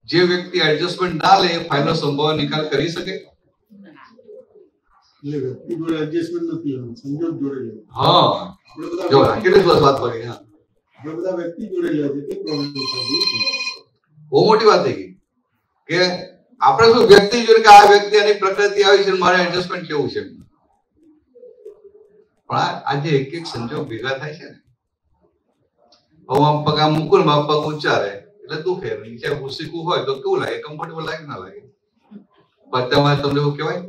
જે વ્યક્તિ એડજસ્ટમેન્ટ ના લે ફાઇનલ સંભાવના નિકાલ કરી શકે. એટલે વ્યક્તિ જોડે એડજસ્ટમેન્ટ નથી લેવાનું, સંજોગ જોડે લેવાનું. હા જો કેટલી વાત કરી. હા આપણે બધા વ્યક્તિ જોડે લે છે, તે પ્રોબ્લેમ થાય. બહુ મોટી વાત થઈ ગઈ કે આપણે શું વ્યક્તિ જોડે કે આ વ્યક્તિ આની પ્રકૃતિ આવી છે મારે એડજસ્ટમેન્ટ કેવું છે. પણ આજે એક એક સંજોગ ભેગા થાય છે ને, હવે આમ પગ આમ મૂકું ને પગ ઊંચા રહે એટલે દુખે, નીચે ઉસીકું હોય તો કેવું લાગે? કમ્ફર્ટેબલ લાગે ના લાગે? પત્તામાં તમને એવું કહેવાય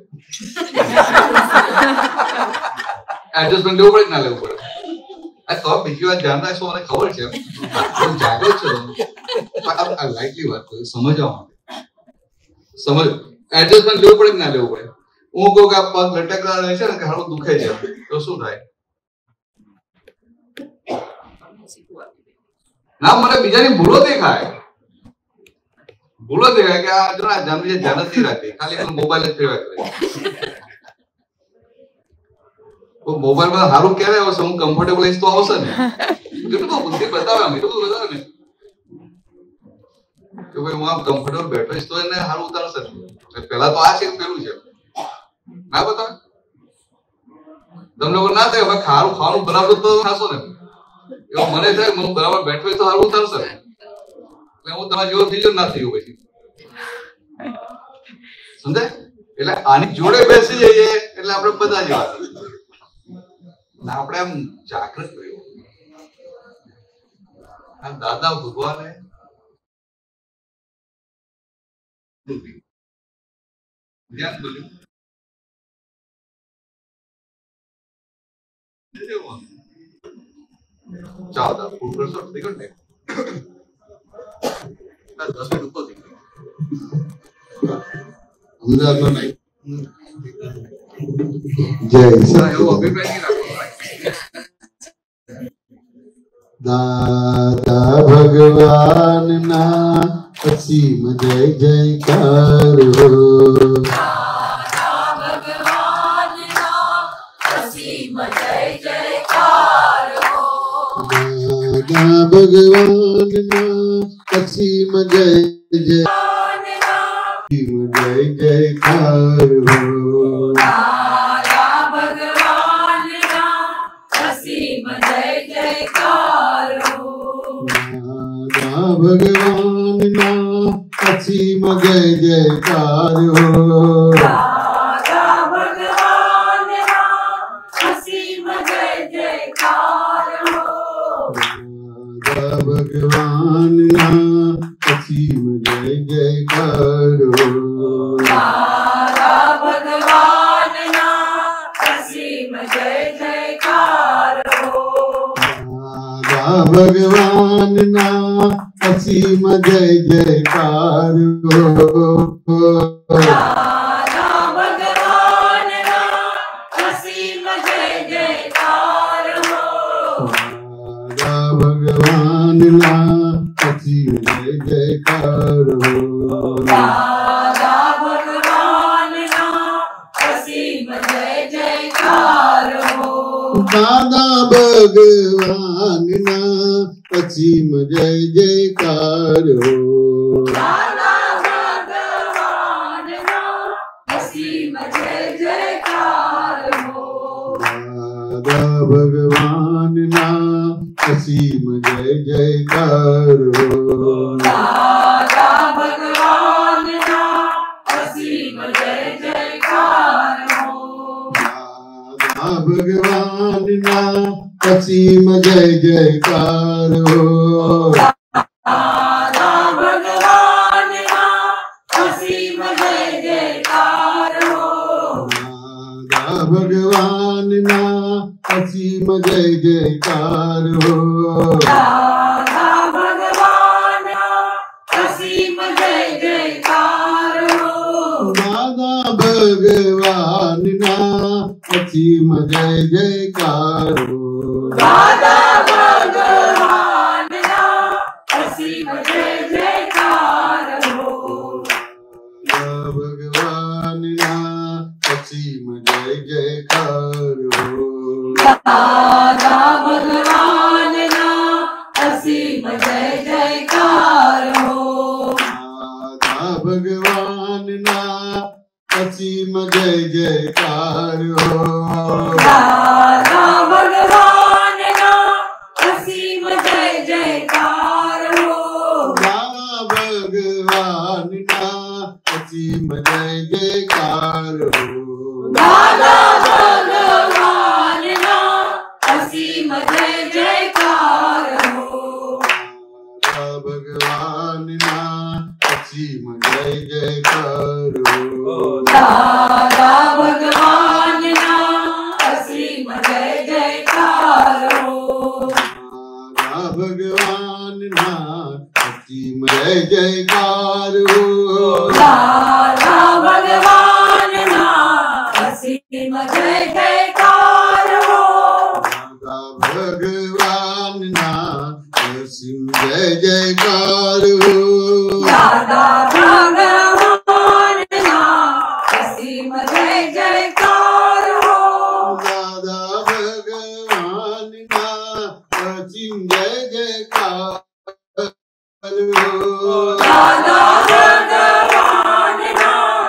એડજસ્ટમેન્ટ લેવું પડે ના લેવું પડે? આ તો બીજી વાત ધ્યાન રાખશો, મને ખબર છે જાગૃત છો તમે. લાઈટલી વાત કરું સમજવા માટે. સમજ એડજસ્ટમેન્ટ લેવું પડે કે ના લેવું પડે? હું કહું કે આ પગ લટકતા રહે છે ને કે હારું દુખે છે તો શું થાય? ના મને બીજાની ભૂલો દેખાય કે આ જો ના જાન ધ્યાન નથી રાખતી, ખાલી મોબાઈલ જ ફેરવા કરે. તો મોબાઈલ માં સારું ક્યારે આવશે? હું કમ્ફર્ટેબલ લઈશ તો આવશે ને. કેટલું બુદ્ધિ બતાવે અમે તો બતાવે ને કે ભાઈ હું આમ કમ્ફર્ટેબલ બેઠો તો એને સારું ઉતારશે ને. પેલા તો આ છે પેલું છે ના બતાવે તમને ના થાય. હવે ખારું ખાવાનું બરાબર તો ખાશો ને, એવું મને થાય હું બરાબર બેઠો તો સારું ઉતારશે ને. એટલે હું તમારા જેવો થઈ ગયો ના થઈ ગયો પછી સમજાય? એટલે આની જોડે બેસી જઈએ એટલે આપણે બધા જેવા આપણે આમ જાગૃત રહ્યું. આમ દાદા ભગવાને ધ્યાન બોલ્યું ચાલો ફૂડ કરશો થઈ ગયો ને 10 મિનિટ ઉપર થઈ ગયો. અમદાવાદમાં નહીં જય એવો અભિપ્રાય નહીં રાખો. દાદા ભગવાન ના અસીમ જય જયકાર હો. દાદા ભગવાન ના અસીમ જય જયકાર હો. ભગવાન ના અસીમ જય જયકાર હો. દાદા ભગવાન ના અસીમ જય જયકાર હો. દાદા ભગવાન ના અસીમ જય જયકાર હો. દાદા ભગવાન ના અસીમ જય જયકાર હો. દાદા ભગવાન ના અસીમ જય જયકાર હો. દાદા ભગવાન ના અસીમ જય જયકાર હો. દાદા ભગવાન ના અસીમ જય જયકાર હો. દાદા ભગવાન ના અસીમ જય જયકાર હો. દાદા ભગવાન ના અસીમ જય જયકાર હો. દાદા ભગવાન ના અસીમ જય જયકાર હો. દાદા ભગવાન ના અસીમ જય જયકાર હો. દાદા ભગવાન ના અસીમ જય જયકાર હો. દાદા ભગવાન ના અસીમ જય જયકાર હો. દાદા ભગવાન ના અસીમ જય જયકાર હો. દાદા ભગવાન ના અસીમ જય જયકાર હો. દાદા ભગવાન ના અસીમ જય જયકાર ભગવાનના અસીમ જય જયકારો. દાદા ભગવાનના અસીમ જય જયકાર હો. ભગવાનના અસીમ જય જયકારો. દાદા ભગવાનના અસીમ જય જયકાર હો. દાદા ભગવાનના અસીમ જય જયકારો. દાદા ભગવાનના અસીમ જય જયકાર હો. દાદા ભગવાનના અસીમ જય જયકારો. દાદા ભગવાનના અસીમ જય જયકાર હો. દાદા ભગવાનના અસીમ જય જયકારો. દાદા ભગવાનના અસીમ જય જયકાર હો. દાદા ભગવાનના અસીમ જય જયકારો. દાદા ભગવાનના અસીમ જય જયકાર હો. દાદા ભગવાનના અસીમ જય જયકારો. દાદા ભગવાનના અસીમ જય જયકાર હો. દાદા ભગવાનના અસીમ જય જયકારો. દાદા ભગવાનના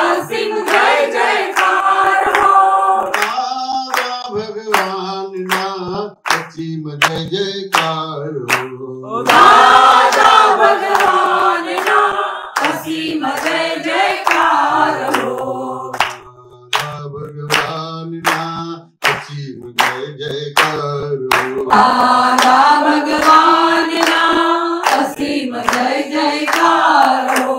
અસીમ જય જયકાર હો. દાદા ભગવાનના અસીમ જય જયકારો. દાદા ભગવાનના અસીમ જય જયકાર હો. દાદા ભગવાનના અસીમ જય જયકારો. દાદા ભગવાનના અસીમ જય જયકાર હો.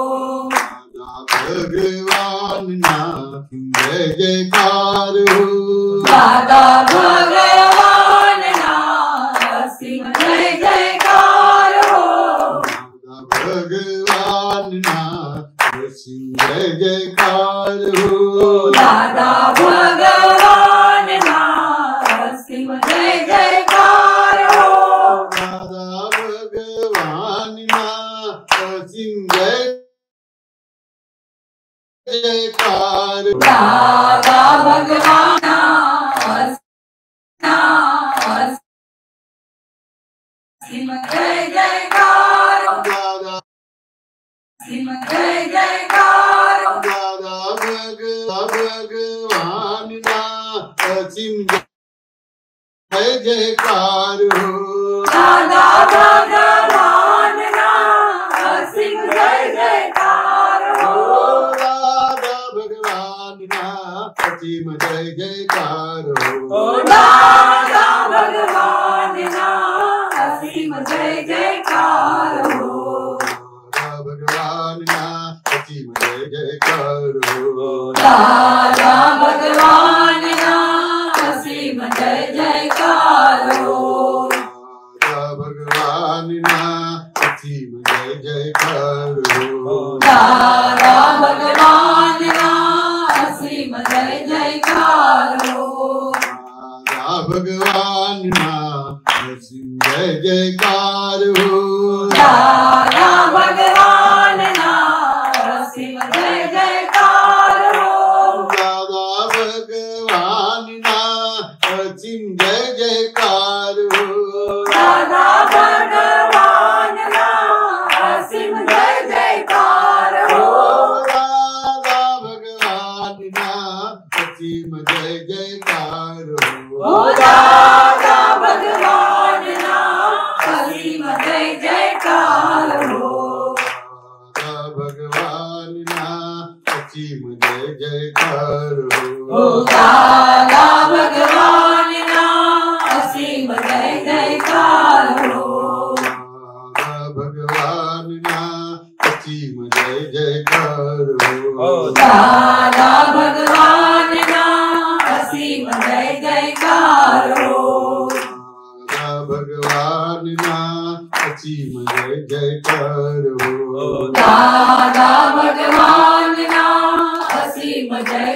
દાદા ભગવાનના અસીમ જય જયકારો. દાદા ભગવાનના અસીમ જય જયકાર હો. દાદા ભગવાનના અસીમ જય જયકારો. દાદા ભગવાનના અસીમ જય જયકાર હો. દાદા અસીમ જય જયકાર હો. દાદા ભગવાનના અસીમ જય જયકારો. દાદા ભગવાનના અસીમ જય જયકાર હો. દાદા ભગવાનના અસીમ જય જયકારો. દાદા ભગવાનના અસીમ જય જયકાર હો. દાદા ભગવાનના અસીમ જય જયકારો. દાદા ભગવાનના અસીમ જય જયકાર હો. દાદા ભગવાનના અસીમ જય જયકારો. દાદા ભગવાનના અસીમ જય જયકાર હો. દાદા ભગવાનના અસીમ જય જયકારો. દાદા ભગવાનના અસીમ જય જયકાર હો. દાદા ભગવાનના અસીમ જય જયકારો. દાદા ભગવાનના અસીમ જય જયકાર હો. દાદા ભગવાનના અસીમ જય જયકારો. દાદા ભગવાનના અસીમ જય જયકાર હો. દાદા ભગવાનના અસીમ જય જયકારો. દાદા ભગવાનના અસીમ જય જયકાર હો. દાદા ભગવાનના અસીમ જય જયકારો. દાદા ભગવાનના અસીમ જય જયકાર હો. દાદા ભગવાનના અસીમ જય જયકારો. દાદા ભગવાનના અસીમ જય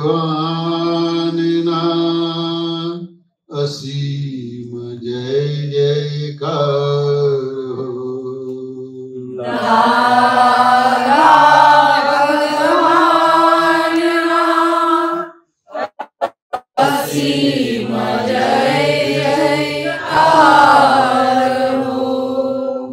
ભગવાનના અસીમ જય જયકાર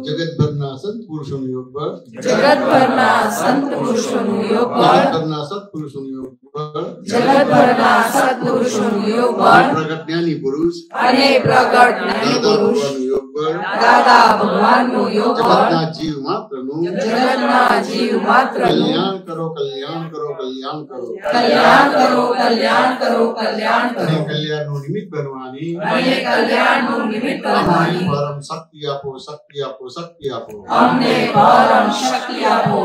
જગતભરના સંત પુરુષોનું યોગ બળ જગતભરના સંત પુરુષોનું યોગ બળ જગતભરના સત્પુરુષોનું યોગ બળ જગતભરના સત્પુરુષોનું યોગ બળ પ્રગટ જ્ઞાની પુરુષ અને પ્રગટ જ્ઞાની દાદા પુરુષ ભગવાનનું યોગ બળ દાદા ભગવાનનું યોગ બળ જગતના જીવ માત્રનું જગતના જીવ માત્રનું કલ્યાણ કરો કલ્યાણ કરો કલ્યાણ કરો કલ્યાણ કરો કલ્યાણ કરો કલ્યાણ કરો અને કલ્યાણનું નિમિત્ત બનવાની અને કલ્યાણનું નિમિત્ત બનવાની પરમ શક્તિ આપો શક્તિ આપો શક્તિ આપો અમને પરમ શક્તિ આપો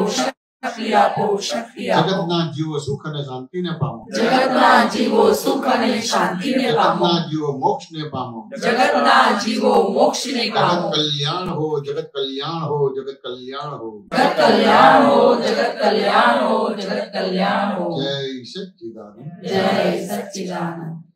શક્તિ આપો શક્તિ આપો જગતના જીવો સુખ અને શાંતિને પામો જગતના જીવો સુખ અને શાંતિને પામો જગતના જીવો મોક્ષને પામો જગતના જીવો મોક્ષને જગત પામો કલ્યાણ હો જગત કલ્યાણ હો જગત કલ્યાણ હો જગત કલ્યાણ હો જગત કલ્યાણ હો જગત કલ્યાણ હો જય સચ્ચિદાનંદ જય સચ્ચિદાનંદ